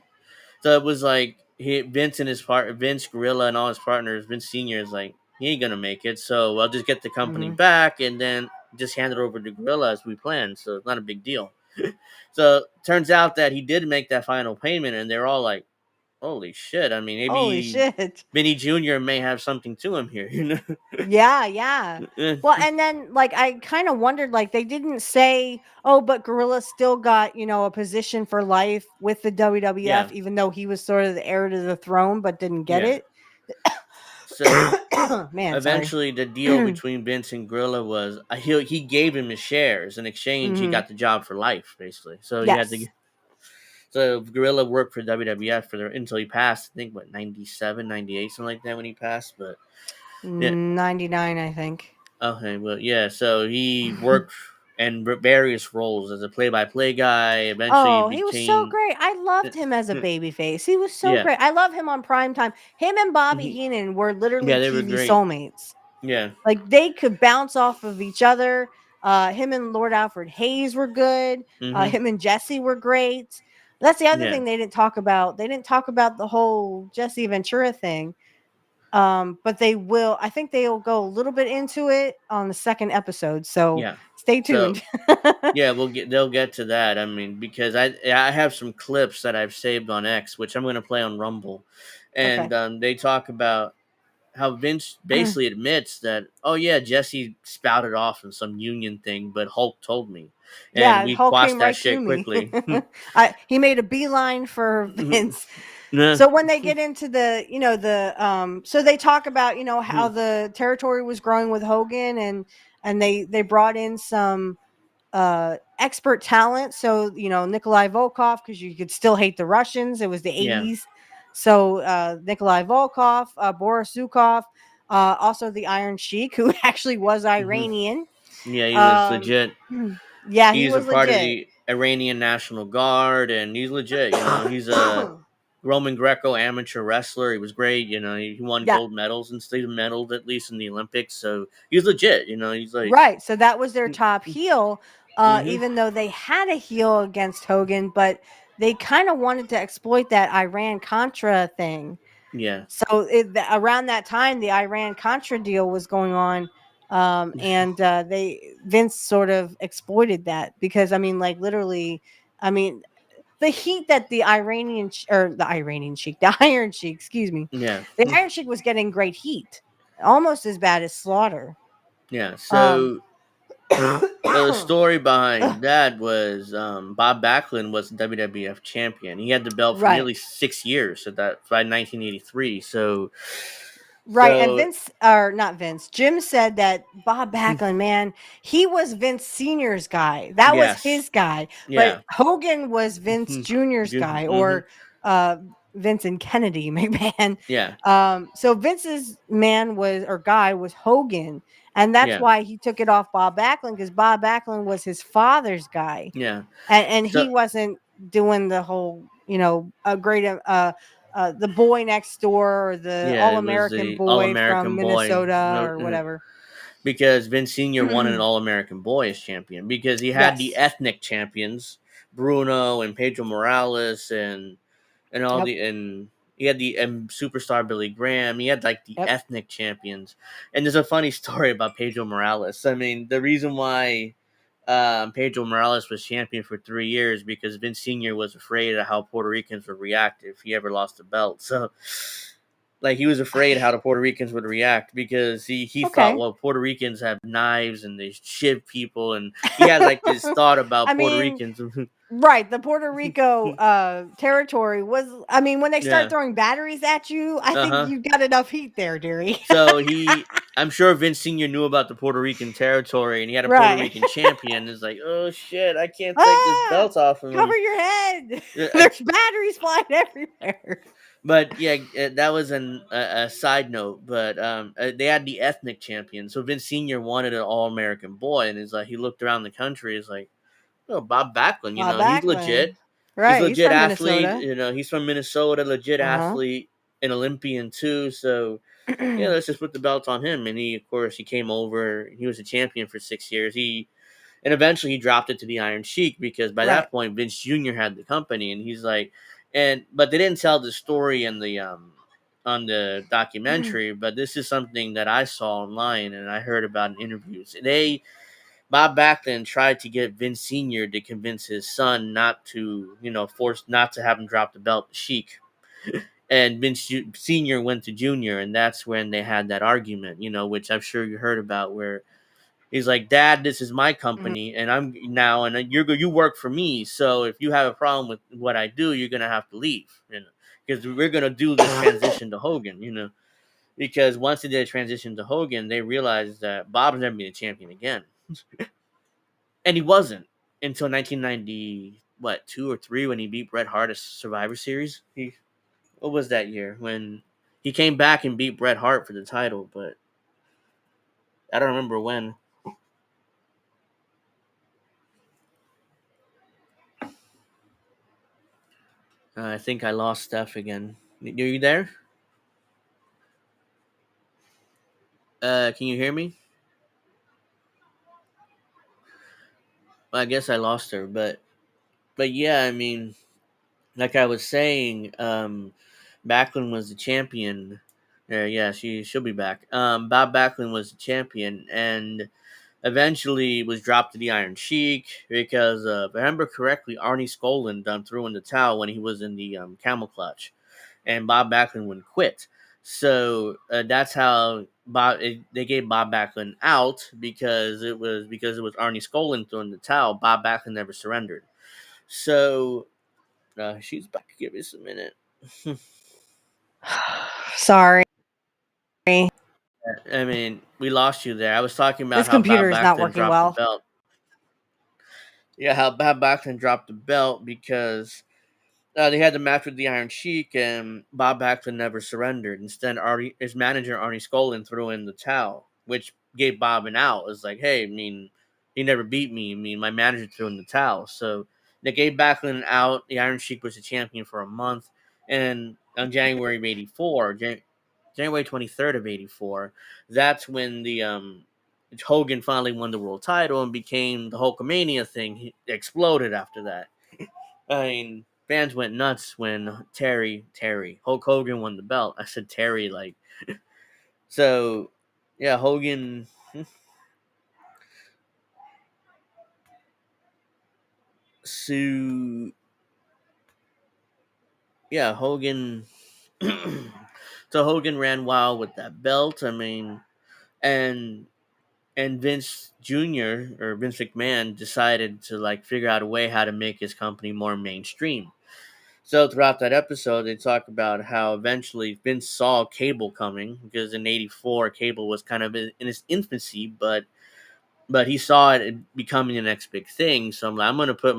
So it was like Vince and his Vince Gorilla and all his partners. Vince Senior is like, he ain't gonna make it, so I'll just get the company Hmm. back and then just hand it over to Gorilla as we planned. So it's not a big deal. So turns out that he did make that final payment, and they're all like, "Holy shit!" I mean, Holy maybe shit. Vinny Junior may have something to him here, you know? Yeah. Well, and then like I kind of wondered, like they didn't say, "Oh, but Gorilla still got a position for life with the Yeah, WWF, even though he was sort of the heir to the throne, but didn't get yeah. it." So Man, sorry. eventually, the deal between Vince and Gorilla was he gave him his shares in exchange. He Hmm. got the job for life, basically. So he had to. Yes. So Gorilla worked for WWF until he passed. I think what 97, 98, something like that when he passed. But yeah, 99, I think. okay, well, yeah. So he worked in various roles as a play-by-play guy. Eventually, he Oh, he was so became. great. I loved him as a baby face. He was so Yeah, great. I love him on prime time. Him and Bobby mhm. Heenan were literally Yeah, they were TV great. soulmates. Yeah, Like they could bounce off of each other. Him and Lord Alfred Hayes were good. hmm, Him and Jesse were great. That's the other yeah, thing they didn't talk about. They didn't talk about the whole Jesse Ventura thing. But they will. I think they'll go a little bit into it on the second episode. So yeah. stay So tuned. yeah, they'll get to that. I mean, because I have some clips that I've saved on X, which I'm going to play on Rumble, and Okay. they talk about how Vince basically admits that, oh yeah, Jesse spouted off in some union thing, but Hulk told me, and Yeah, we Hulk quashed came that right to shit me. quickly. He made a beeline for Vince. Nah. So when they get into so they talk about, how Hmm. the territory was growing with Hogan, and they brought in some expert talent. So, Nikolai Volkov, because you could still hate the Russians. It was the Yeah. 80s. So Nikolai Volkov, Boris Zukov, also the Iron Sheik, who actually was Hmm. Iranian. Yeah, he was Um, legit. yeah, he He's a was part of legit. the Iranian National Guard, and he's legit. You know, he's a Roman Greco amateur wrestler. He was great. You know, he won Yeah. gold medals and stayed medaled at least in the Olympics. So he's legit. You know, he's like, Right. So that was their top heel, mm-hmm. even though they had a heel against Hogan, but they kind of wanted to exploit that Iran Contra thing. Yeah, So around that time, the Iran Contra deal was going on. And Vince sort of exploited that because, I mean, like literally, I mean, the heat that the Iranian Sheik, the Iron Sheik, excuse me, yeah, the Iron Sheik was getting great heat, almost as bad as Slaughter. yeah. Um, So the story behind that was Bob Backlund was the WWF champion. He had the belt for right. nearly 6 years at that by 1983. Right, and So not Vince, Jim said that Bob Backlund, man, he was Vince Senior's guy. That was yes, his guy. But yeah, Hogan was Vince Junior's guy, mm-hmm. or Vincent Kennedy McMahon. Yeah, So Vince's man was Hogan, and that's yeah, why he took it off Bob Backlund, because Bob Backlund was his father's guy, yeah. and So he wasn't doing the whole, a great the boy next door, or the yeah, it was all-American the All boy from American Boy. Minnesota, or whatever. Because Vince Senior won an All American Boy as champion because he had the Yes. ethnic champions Bruno and Pedro Morales and all Yep. the and he had the superstar Billy Graham. He had like the Yep. ethnic champions. And there's a funny story about Pedro Morales. I mean, the reason why Pedro Morales was champion for 3 years because Vince Sr. was afraid of how Puerto Ricans would react if he ever lost the belt. So, like, he was afraid how the Puerto Ricans would react because he thought, Okay. well, Puerto Ricans have knives and they shiv people, and he had like this thought I about Puerto mean, Ricans. right, the Puerto Rico territory was, I mean, when they start Yeah, throwing batteries at you, I uh think huh. you got enough heat there, dearie. So I'm sure Vince Sr. knew about the Puerto Rican territory, and he had a Puerto Right. Rican champion. It's like, oh shit, I can't take this Ah, belt off of him. cover your head. I There's batteries flying everywhere. But yeah, that was a side note. But they had the ethnic champion. So Vince Senior wanted an All American boy, and it's like he looked around the country. He's like, oh, Bob Backlund. You Bob know, he's legit. Backlund. He's Right, he's legit from athlete. Minnesota. You know, he's from Minnesota. Legit Uh athlete, an Olympian too. So yeah, huh. let's just put the belt on him. And he, of course, he came over. He was a champion for 6 years. And eventually he dropped it to the Iron Sheik because by Right. that point Vince Jr. had the company, and he's like, but they didn't tell the story in the on the documentary. But this is something that I saw online and I heard about in interviews. Bob Backlund tried to get Vince Sr. to convince his son not to, force not to have him drop the belt to Sheik. And Sr. went to Junior, and that's when they had that argument, which I'm sure you heard about, where he's like, Dad, this is my Mhm. company, and I'm now, and you work for me. So if you have a problem with what I do, you're gonna have to leave, because we're gonna do this transition to Hogan, because once they did a transition to Hogan, they realized that Bob's never been a champion again, and he wasn't until 1990, what 2 or 3, when he beat Bret Hart at Survivor Series. What was that year when he came back and beat Bret Hart for the title? But I don't remember when. I think I lost Steph again. Are you there? Can you hear me? Well, I guess I lost her, but yeah, I mean, like I was saying, Backlund was the champion. Yeah, she'll be back. Bob Backlund was the champion, and eventually was dropped to the Iron Sheik because, if I remember correctly, Arnie Skolin done threw in the towel when he was in the camel clutch, and Bob Backlund wouldn't quit. So that's how they gave Bob Backlund out because it was Arnie Skolin throwing the towel. Bob Backlund never surrendered. So she's back. Give us a minute. Sorry. I mean, we lost you there. I was talking about This how computer Bob is not Backlund working dropped the well. belt. Yeah, how Bob Backlund dropped the belt because they had the match with the Iron Sheik, and Bob Backlund never surrendered. Instead, his manager Arnie Skolin threw in the towel, which gave Bob an out. It was like, hey, I mean, he never beat me. I mean, my manager threw in the towel, so they gave Backlund an out. The Iron Sheik was the champion for a month, and on January of '84, January 23rd of '84, that's when the Hogan finally won the world title and became the Hulkamania thing. He exploded after that. I mean, fans went nuts when Hulk Hogan won the belt. I said Terry, like, so, yeah, Hogan. So, yeah, Hogan. So Hogan ran wild with that belt. I mean, and Vince Jr. or Vince McMahon decided to like figure out a way how to make his company more mainstream. So throughout that episode, they talk about how eventually Vince saw cable coming because in '84 cable was kind of in its infancy, but he saw it becoming the next big thing. So I'm going to put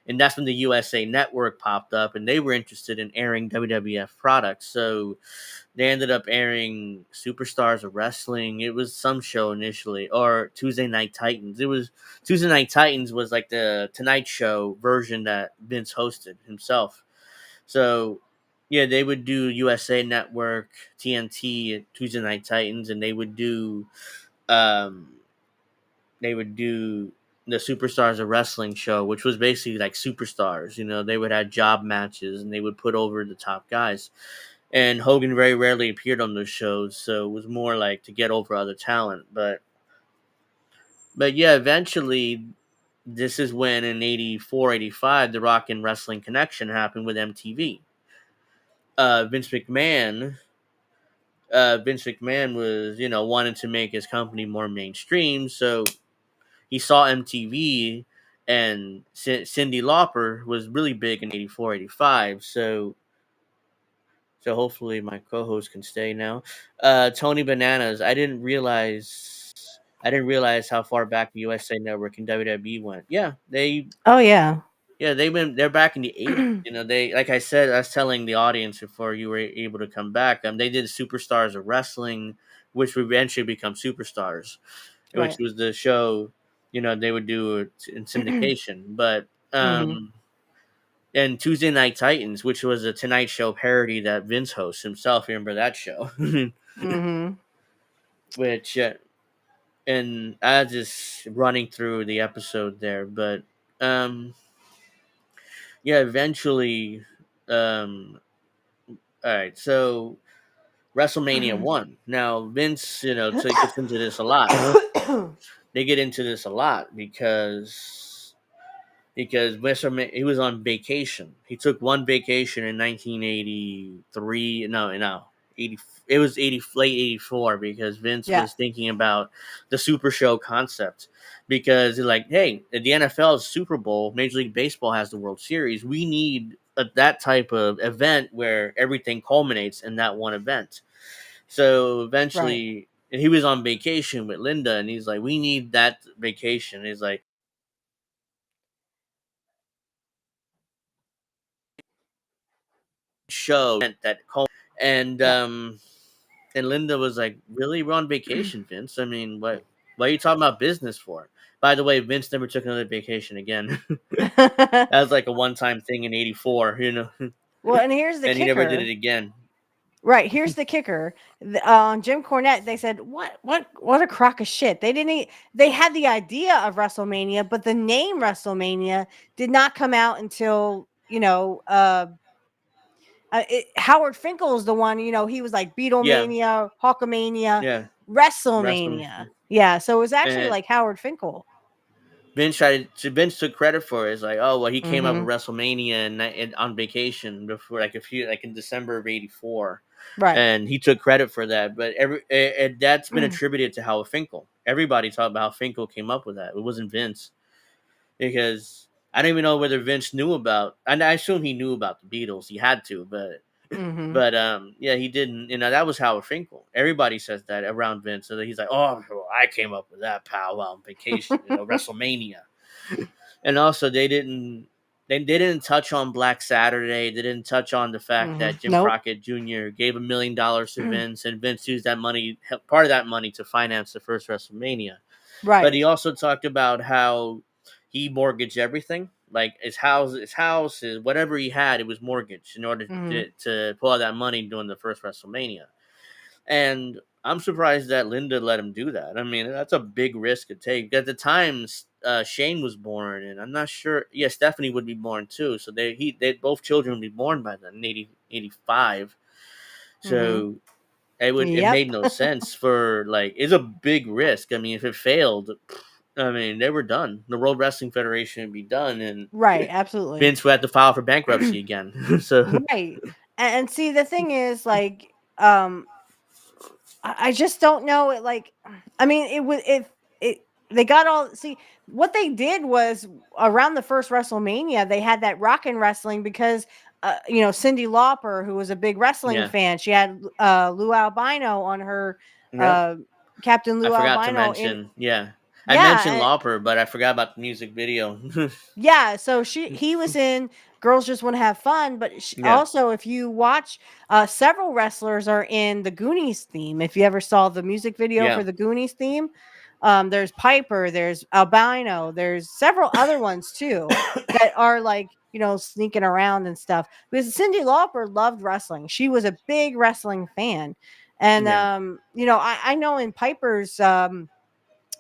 and that's when the USA Network popped up, and they were interested in airing WWF products. So they ended up airing Superstars of Wrestling. It was some show initially, or Tuesday Night Titans. It was Tuesday Night Titans was like the Tonight Show version that Vince hosted himself. So, yeah, they would do USA Network, TNT, Tuesday Night Titans, and um, they would do the Superstars of Wrestling show, which was basically like superstars. You know, they would have job matches and they would put over the top guys. And Hogan very rarely appeared on those shows, so it was more like to get over other talent. But yeah, eventually, this is when in 84, 85, the Rock and Wrestling Connection happened with MTV. Uh, Vince McMahon, Vince McMahon was, you know, wanting to make his company more mainstream, so he saw MTV, and Cyndi Lauper was really big in 84, 85. So hopefully my co-host can stay now. Tony Bananas. I didn't realize how far back the USA Network and WWE went. Yeah, Oh yeah. they're back in the 80s. You know, they, like I said, I was telling the audience before you were able to come back. They did Superstars of Wrestling, which would eventually become Superstars, which Right. was the show, you know, they would do it in syndication. But Mhm. and Tuesday Night Titans, which was a Tonight Show parody that Vince hosts himself. You remember that show? Mhm. Which and I was just running through the episode there, but um, yeah, eventually, um, all right, so WrestleMania one. Now Vince, you know, gets into this a lot. They get into this a lot because he was on vacation. He took one vacation in 1983. No, 80. It was 80 late 84 because Vince Yeah. was thinking about the Super Show concept because he's like, hey, the NFL is Super Bowl, Major League Baseball has the World Series. We need that type of event where everything culminates in that one event. So Right. eventually, he was on vacation with Linda, and he's like, we need that vacation. He's like, show that and Yeah. and Linda was like, "Really, we're on vacation, Vince. I mean, what are you talking about business for?" By the way, Vince never took another vacation again. That was like a one time thing in '84, you know, Well, and here's the and he never did it kicker. again. Right, here's the kicker. Jim Cornette, they said, what a crock of shit. They didn't. They had the idea of WrestleMania, but the name WrestleMania did not come out until Howard Finkel is the one. You know, he was like Yeah, Beatlemania, Hulkamania, yeah, wrestling. WrestleMania. Yeah, so it was actually And like Howard Finkel. Vince took credit for it. It's like, oh well, he came up with Mm-hmm. WrestleMania and on vacation before, like in December of '84, Right. and he took credit for that. But that's been attributed to Howard Finkel. Everybody talked about how Finkel came up with that. It wasn't Vince because I don't even know whether Vince knew about. And I assume he knew about the Beatles. He had to, Mm-hmm. yeah, he didn't. You know, that was Howard Finkel. Everybody says that around Vince. So he's like, oh, well, I came up with that, pal, while on vacation. You know, WrestleMania. And also, they didn't touch on Black Saturday. They didn't touch on the fact Mm-hmm. that Jim Nope. Crockett Jr. gave $1 million to Vince, and Vince used that money, part of that money, to finance the first WrestleMania. But Right. he also talked about how he mortgaged everything, like his whatever he had, it was mortgaged in order Mm-hmm. to pull out that money during the first WrestleMania. And I'm surprised that Linda let him do that. I mean, that's a big risk to take. At the time, Shane was born, and I'm not sure. Yeah, Stephanie would be born too. So they both children would be born by then, in 85. Mm-hmm. So it made Yep. no sense for, like, it's a big risk. I mean, if it failed, I mean, they were done. The World Wrestling Federation would be done, and Right. Absolutely. Vince would have to file for bankruptcy again. So Right. And see, the thing is, like, I just don't know it. Like, I mean, it was if it they got all see what they did was around the first WrestleMania they had that rockin' wrestling because Cyndi Lauper, who was a big wrestling yeah, fan, she had Lou Albino on her yep. uh Captain I Lou forgot to Albino in mention, yeah, I mentioned yeah. Lauper, but I forgot about the music video. Yeah, so he was in Girls Just Want to Have Fun, but Yeah, also if you watch, several wrestlers are in the Goonies theme. If you ever saw the music video yeah, for the Goonies theme, there's Piper, there's Albino, there's several other ones too that are like sneaking around and stuff. Because Cyndi Lauper loved wrestling; she was a big wrestling fan, and yeah, I know in Piper's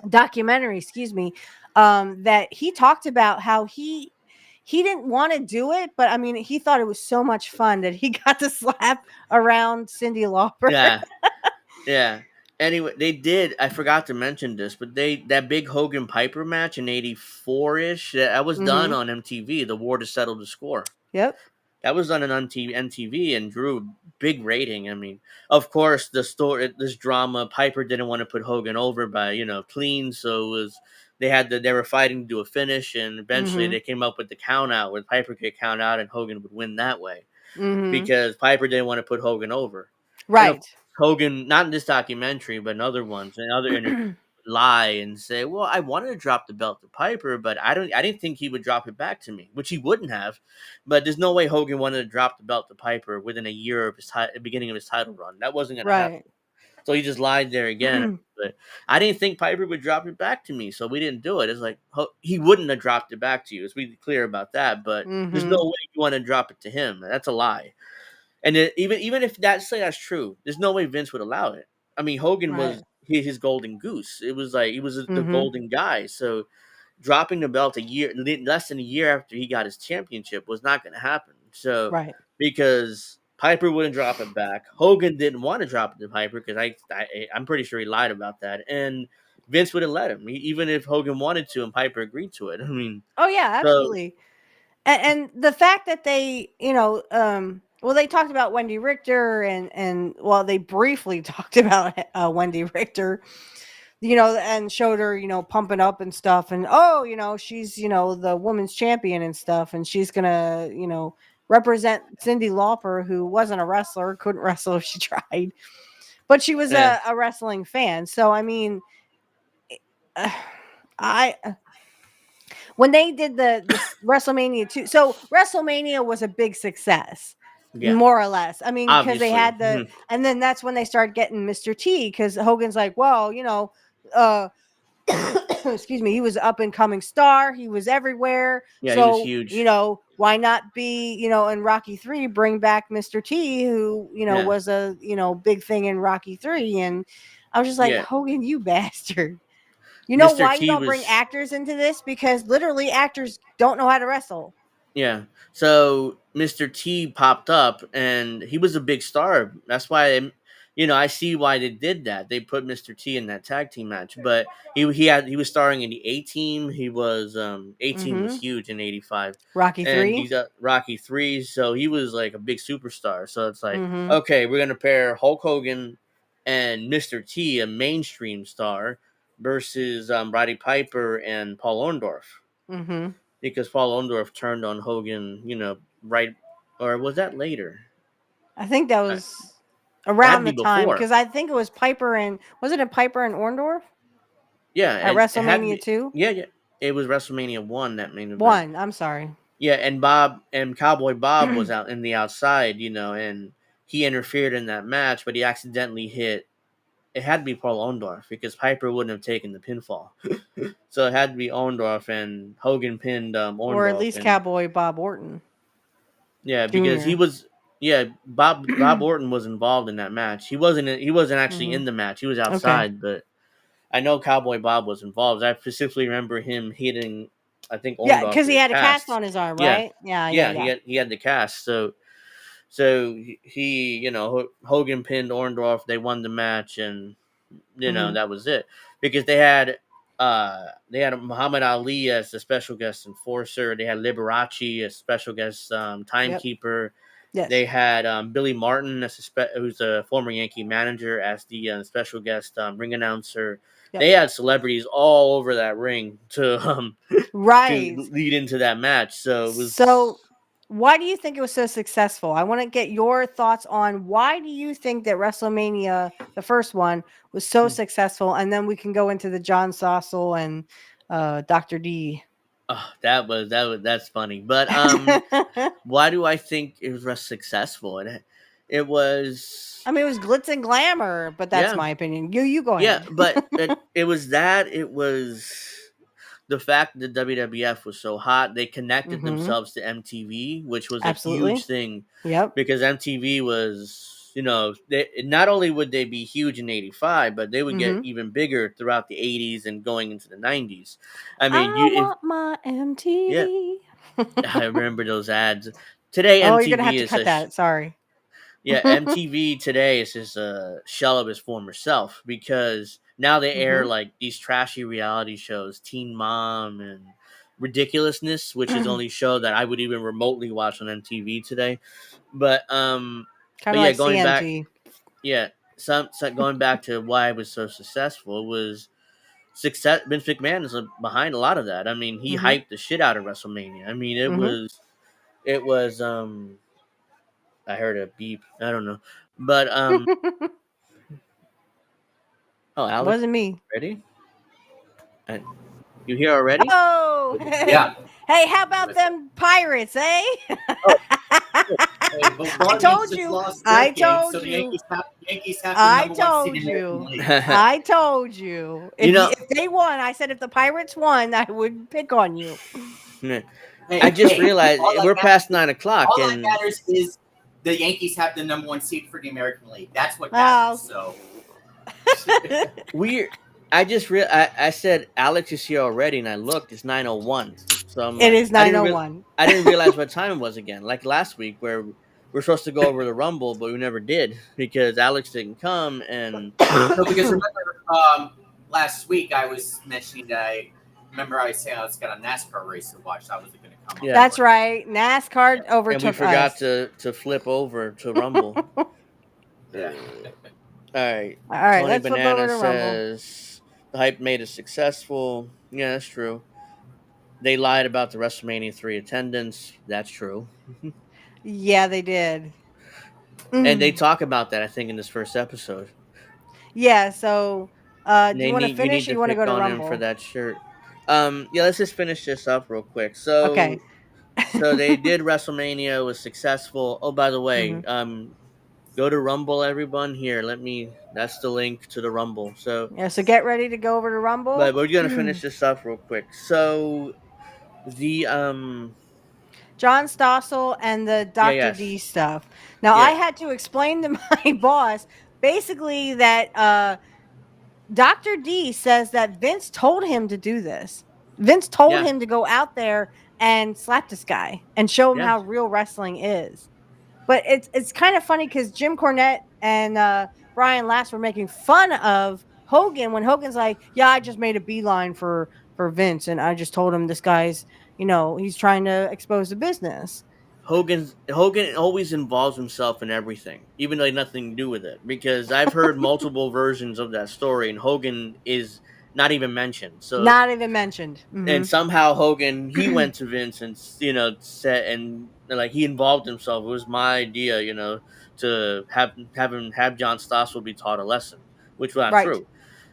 documentary, excuse me, that he talked about how he didn't want to do it, but I mean, he thought it was so much fun that he got to slap around Cyndi Lauper. Yeah, yeah. Anyway, they did. I forgot to mention this, but that big Hogan Piper match in '84 ish. That was done on MTV. The War to Settle the Score. Yep. That was done on MTV and drew a big rating. I mean, of course, this drama. Piper didn't want to put Hogan over by clean, so it was they were fighting to do a finish, and eventually they came up with the count out where Piper could count out and Hogan would win that way because Piper didn't want to put Hogan over. And Right. Hogan, not in this documentary, but in other ones and other interviews, lie and say, "Well, I wanted to drop the belt to Piper, but I didn't think he would drop it back to me," which he wouldn't have. But there's no way Hogan wanted to drop the belt to Piper within a year of his beginning of his title run. That wasn't going to happen. Right. So he just lied there again. But I didn't think Piper would drop it back to me, so we didn't do it. It's like he wouldn't have dropped it back to you. Let's be clear about that. But there's no way you want to drop it to him. That's a lie. And even if that's true, there's no way Vince would allow it. I mean, Hogan was his golden goose. It was like he was the golden guy. So dropping the belt less than a year after he got his championship was not going to happen. So because Piper wouldn't drop it back, Hogan didn't want to drop it to Piper because I'm pretty sure he lied about that, and Vince wouldn't let him, even if Hogan wanted to and Piper agreed to it. I mean, oh yeah, absolutely. And the fact that they, well, they talked about Wendy Richter and well, they briefly talked about Wendy Richter, and showed her, pumping up and stuff. And, she's, the women's champion and stuff. And she's going to, represent Cyndi Lauper, who wasn't a wrestler, couldn't wrestle if she tried, but she was a wrestling fan. So, I mean, when they did the WrestleMania 2, so WrestleMania was a big success, more or less. I mean, because they had and then that's when they started getting Mr. T, because Hogan's like, well, excuse me, he was up and coming star. He was everywhere. Yeah, so, he was huge. Why not be, in Rocky 3, bring back Mr. T, who, was a, big thing in Rocky 3. And I was just like, Hogan, you bastard. You know Mr. why you don't bring actors into this? Because literally actors don't know how to wrestle. Yeah. So Mr. T popped up and he was a big star. That's why I see why they did that. They put Mr. T in that tag team match. But he was starring in the A-Team. He was A-Team was huge in '85. Rocky 3. He's Rocky 3, so he was like a big superstar. So it's like, okay, we're gonna pair Hulk Hogan and Mr. T, a mainstream star, versus Roddy Piper and Paul Orndorff. Because Paul Orndorff turned on Hogan, right, or was that later? I think that was around the time, because I think it was Piper and wasn't it Piper and Orndorff? Yeah, at WrestleMania 2. Yeah, it was WrestleMania 1 that main event. 1. I'm sorry. Yeah, and Cowboy Bob was out in the outside, and he interfered in that match, but he accidentally hit. It had to be Paul Orndorff because Piper wouldn't have taken the pinfall. So it had to be Orndorff, and Hogan pinned Orndorff. Or at least Cowboy Bob Orton. Yeah, because he was Bob Orton was involved in that match. He wasn't actually in the match. He was outside, but I know Cowboy Bob was involved. I specifically remember him hitting, I think Orndorff. Yeah, because he had a cast on his arm, right? Yeah. He had the cast. So he, Hogan pinned Orndorff. They won the match, and that was it. Because they had Muhammad Ali as the special guest enforcer. They had Liberace as special guest timekeeper. Yes. They had Billy Martin who's a former Yankee manager as the special guest ring announcer. Yep. They had celebrities all over that ring to lead into that match. So it was why do you think it was so successful? I want to get your thoughts on why do you think that WrestleMania, the first one, was so successful, and then we can go into the John Stossel and Dr. D. Oh, that's funny. But why do I think it was successful? It was. I mean, it was glitz and glamour, but that's my opinion. You go ahead. Yeah, but it was that. It was the fact that WWF was so hot. They connected themselves to MTV, which was a huge thing. Yep. Because MTV was was, not only would they be huge in '85, but they would get Mm-hmm. even bigger throughout the '80s and going into the '90s. I mean, I want my yeah, MTV. I remember those ads. Today, Oh, you're gonna have MTV to is cut that. Sorry. MTV today is just a shell of its former self because now they air Mm-hmm. like these trashy reality shows, Teen Mom and Ridiculousness, which is the only show that I would even remotely watch on MTV today. But Kind but of yeah, like going back, CMT. yeah, some going back to why I was so successful was success. Vince McMahon is behind a lot of that. I mean, he Mm-hmm. hyped the shit out of WrestleMania. I mean, Mm-hmm. it was I heard a beep. I don't know, but oh, Alex, Wasn't me. ready? Uh, You here already? Oh, Yeah. hey, how about them pirates, eh? Oh, Hey, but I Guardians told just you. lost I their game, told so the you. Yankees have the I number one seed told in the American you. League. I told you. you know, If they won, I said if the Pirates won, I would pick on you. Hey, I just hey, realized we're past 9 o'clock, all that and matters is the Yankees have the number one seed for the American League. That's what Oh. matters. So we're. I said Alex is here already, and I looked. It's 9:01. So I'm It like, is 9:01. I didn't realize what time it was again. Like last week, where we're supposed to go over the Rumble, but we never did because Alex didn't come, and no, because remember last week I was mentioning that I was saying I was got a NASCAR race to watch. So I wasn't going to come. Yeah. That's right. NASCAR overtook and we forgot us. to flip over to Rumble. Yeah. All right. All right, Tony let's flip over Banana to Rumble. says the hype made it successful. Yeah, that's true. They lied about the WrestleMania 3 attendance. That's true. Yeah, they did. And they talk about that, I think, in this first episode. Yeah, so do you want to You finish need or to you want to pick go to on him for Rumble? that shirt. Yeah, let's just finish this up real quick. Okay. So they did WrestleMania, was successful. Oh, by the way, go to Rumble, everyone. Here, that's the link to the Rumble. So Yeah, so get ready to go over to Rumble. but we're gonna finish this up real quick. So the John Stossel and the Dr. yes. D stuff. Now Yeah. I had to explain to my boss basically that Dr. D says that Vince told him to do this. Vince told him to go out there and slap this guy and show him how real wrestling is. But it's kind of funny because Jim Cornette and Brian Last were making fun of Hogan when Hogan's like, "Yeah, I just made a beeline for Vince, and I just told him this guy's, he's trying to expose the business." Hogan always involves himself in everything, even though he had nothing to do with it. Because I've heard multiple versions of that story, and Hogan is not even mentioned. So not even mentioned. And somehow Hogan he went to Vince and said and like he involved himself. It was my idea, to have John Stossel be taught a lesson, which was not true.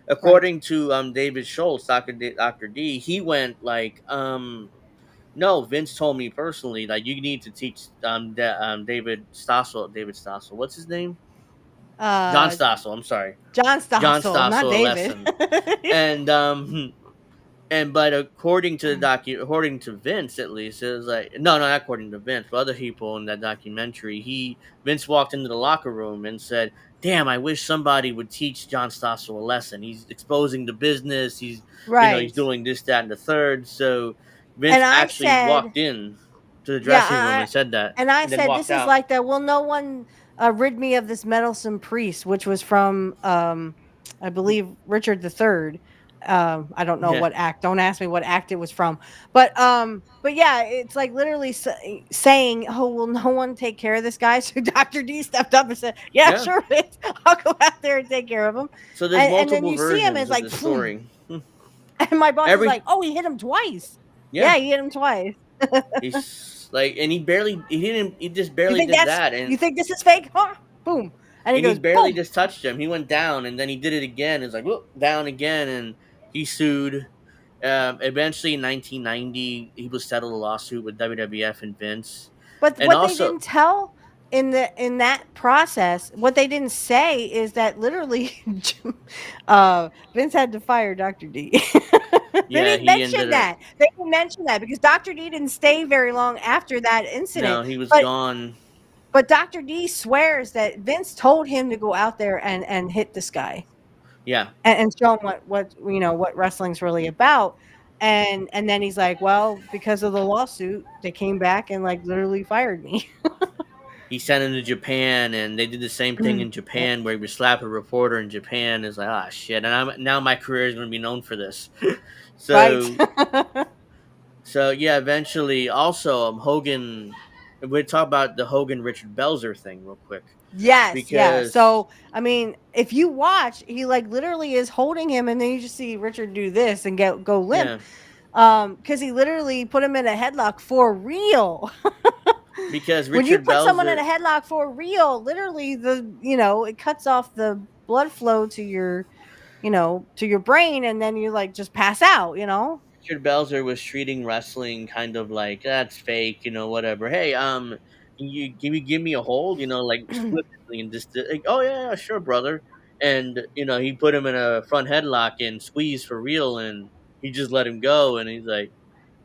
According to David Schultz, Dr. D, he went like no, Vince told me personally that you need to teach David Stossel. What's his name? John Stossel. I'm sorry. John Stossel, not a David. lesson. But according to according to Vince, at least, it was like no, not according to Vince, but other people in that documentary. Vince walked into the locker room and said, "Damn, I wish somebody would teach John Stossel a lesson. He's exposing the business. He's he's doing this, that, and the third." So Vince actually walked in to the dressing room and said that, and I then said, walked "This out. is like that. Will no one rid me of this meddlesome priest?" Which was from, I believe, Richard III. I don't know what act. Don't ask me what act it was from. But yeah, it's like literally saying, "Oh, will no one take care of this guy?" So Dr. D stepped up and said, "Yeah, sure, Vince. I'll go out there and take care of him." So there's multiple and then you versions see him, it's of like, the story. And my boss is like, "Oh, he hit him twice." Yeah, he hit him twice. He's like, and he just barely think did that. And you think this is fake? Huh? Boom. And he goes, barely boom. just touched him. He went down, and then he did it again. It's like, whoop, down again, and he sued. Eventually, in 1990, he was settled a lawsuit with WWF and Vince. But and what also, they didn't tell in that process, what they didn't say is that literally, Vince had to fire Dr. D. They didn't mention that. They didn't mention that because Dr. D didn't stay very long after that incident. No, he was gone. But Dr. D swears that Vince told him to go out there and hit this guy Yeah. and show him what what wrestling's really about. And then he's like, well, because of the lawsuit, they came back and like literally fired me. He sent him to Japan, and they did the same thing in Yeah. Japan, where he would slap a reporter in Japan. It's like, ah, shit. And now my career is going to be known for this. Right. So yeah, eventually, also Hogan. We'll talk about the Hogan Richard Belzer thing real quick, Yes, yeah. because So, I mean, if you watch, he like literally is holding him, and then you just see Richard do this and go limp. yeah, Because he literally put him in a headlock for real. because When you Richard put someone in Belzer, a headlock for real, literally it cuts off the blood flow to your, to your brain, and then you like just pass out. Richard Belzer was treating wrestling kind of like that's fake, whatever. Hey, can you give me a hold, like flippantly, and just like, oh yeah, sure, brother. And he put him in a front headlock and squeezed for real, and he just let him go, and he's like.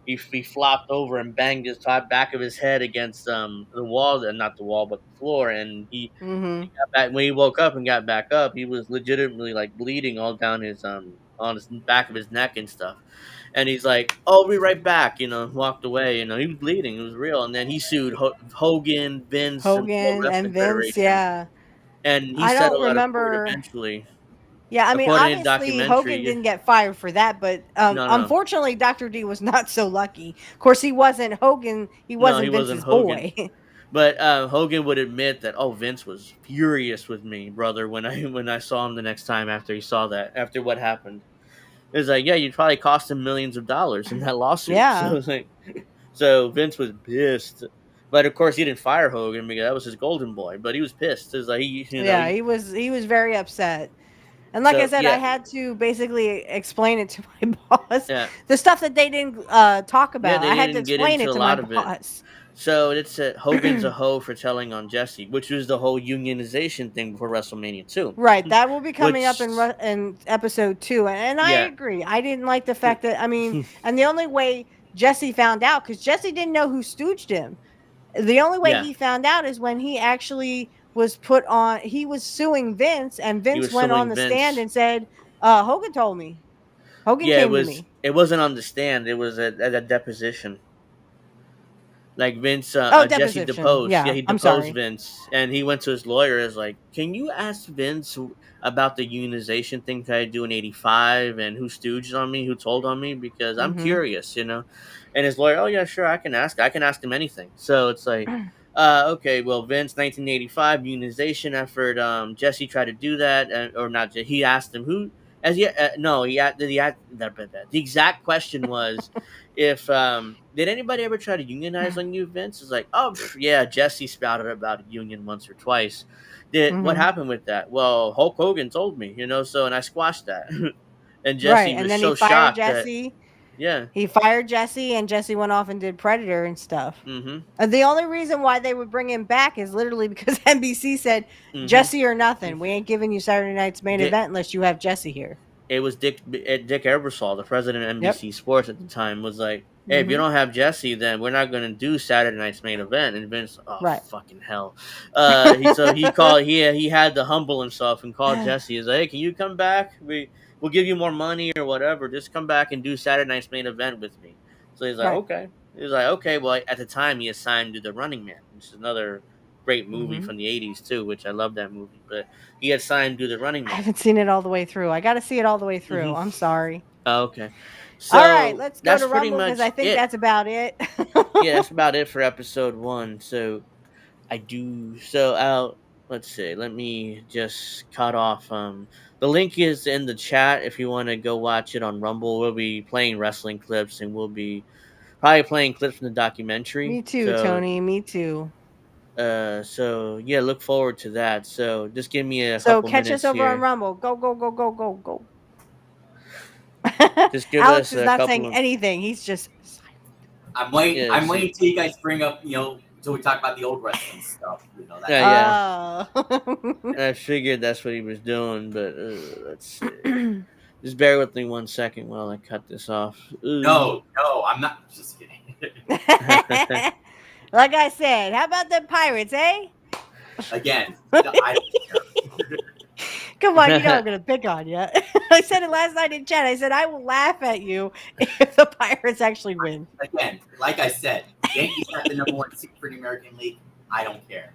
He flopped over and banged his top back of his head against the wall, and not the wall, but the floor. And he Mm-hmm. got back when he woke up and got back up. He was legitimately like bleeding all down his on his back of his neck and stuff. And he's like, "Oh, I'll be right back," walked away. He was bleeding. It was real. And then he sued Hogan, Vince, and the World Hogan and Wrestling Vince, Federation, yeah. and he I don't settled out of court remember. eventually, Yeah, I mean, according to the obviously Hogan documentary. didn't get fired for that, but No, unfortunately, Dr. D was not so lucky. Of course, he wasn't Hogan. He no, he wasn't wasn't Vince's Hogan. boy. But Hogan would admit that, oh, Vince was furious with me, brother, when I saw him the next time after what happened. It was like, yeah, you probably cost him millions of dollars in that lawsuit. Yeah. So it's like, so Vince was pissed, but of course he didn't fire Hogan because that was his golden boy. But he was pissed. It was like Yeah, he was very upset. And like I So said, I yeah, had to basically explain it to my boss. yeah, The stuff that they didn't talk yeah. about, They I had to didn't get explain into it a to my lot of it. boss. So it's Hogan's a hoe for telling on Jesse, which was the whole unionization thing before WrestleMania 2. Right, that will be coming up Which, in episode 2, and I yeah, agree. I didn't like the fact that and the only way Jesse found out, because Jesse didn't know who stooged him. The only way yeah, he found out is when he actually was put on. He was suing Vince, and he Vince was went on suing the stand Vince. and said, "Hogan told me. Hogan Yeah, came to me." it wasn't on the stand. It was at a deposition. Like Vince, Oh, Jesse deposition. deposed. Yeah, Yeah, he I'm deposed sorry. Vince, and he went to his lawyer. Is like, can you ask Vince about the unionization thing that I do in '85 and who stooged on me, who told on me? Because I'm Mm-hmm. curious. And his lawyer, oh yeah, sure, I can ask. I can ask him anything. So it's like, okay, well, Vince, 1985 unionization effort. Jesse tried to do that, or not? He asked him who. As yet, no, the exact question was, if did anybody ever try to unionize on you, Vince? It's like, oh yeah, Jesse spouted about a union once or twice. What Mm-hmm. happened with that? Well, Hulk Hogan told me, so and I squashed that. And Right, Jesse and was then he so fired shocked that, Jesse. yeah, He fired Jesse, and Jesse went off and did Predator and stuff. mm-hmm, The only reason why they would bring him back is literally because NBC said, mm-hmm. Jesse or nothing. We ain't giving you Saturday night's main Dick, event unless you have Jesse here. it was Dick Ebersol, the president of Yep. NBC Sports at the time, was like, hey, if you Mm-hmm. don't have Jesse, then we're not going to do Saturday night's main event. And Vince, oh Right. fucking hell. He had to humble himself and call Jesse. He's like, hey, can you come back? We'll give you more money or whatever. Just come back and do Saturday night's main event with me. So he's like, Right. okay. He's like, okay. Well, at the time, he assigned to The Running Man, which is another great movie Mm-hmm. from the 80s, too, which I love that movie. But he had signed to The Running I Man. haven't seen it all the way through. I got to see it all the way through. Mm-hmm. I'm sorry. Oh, okay. All right, So let's go that's to pretty Rumble because much I think it. that's about it. Yeah, that's about it for episode 1. So let's see. Let me just cut off. The link is in the chat if you want to go watch it on Rumble. We'll be playing wrestling clips, and we'll be probably playing clips from the documentary. Me too, Tony. Me too. So yeah, look forward to that. So just give me a So couple catch us minutes over on here. Rumble. Go, go, go, go, go, go. Just give Alex us is a not couple saying of anything. He's just silent. I'm waiting. Yeah, I'm see. waiting till you guys bring up, till we talk about the old wrestling stuff. That Yeah. Oh. I figured that's what he was doing, but let's see. Just bear with me 1 second while I cut this off. No, I'm not. Just kidding. Like I said, how about the Pirates, eh? Again, I don't care. Come on, you know I'm gonna pick on you. I said it last night in chat. I said I will laugh at you if the Pirates actually win. Again, like I said, Yankees have the #1 seed for the American League. I don't care.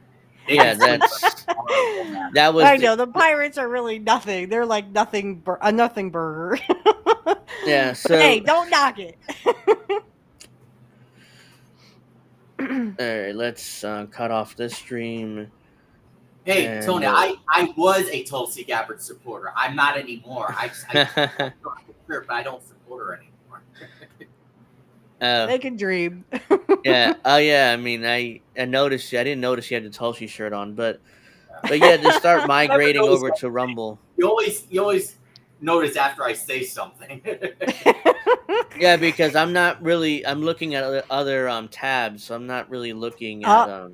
Yeah, that was. I know the Pirates are really nothing. They're like nothing, a nothing burger. Yeah. But So hey, don't knock it. all right, let's cut off this stream. Hey, And, Tony, I was a Tulsi Gabbard supporter. I'm not anymore. I but I don't support her anymore. They can dream. Yeah. Oh, yeah. I mean, I noticed. I didn't notice you had the Tulsi shirt on, but yeah, just start migrating over to Rumble. You always notice after I say something. Yeah, because I'm not really. I'm looking at other tabs, so I'm not really looking at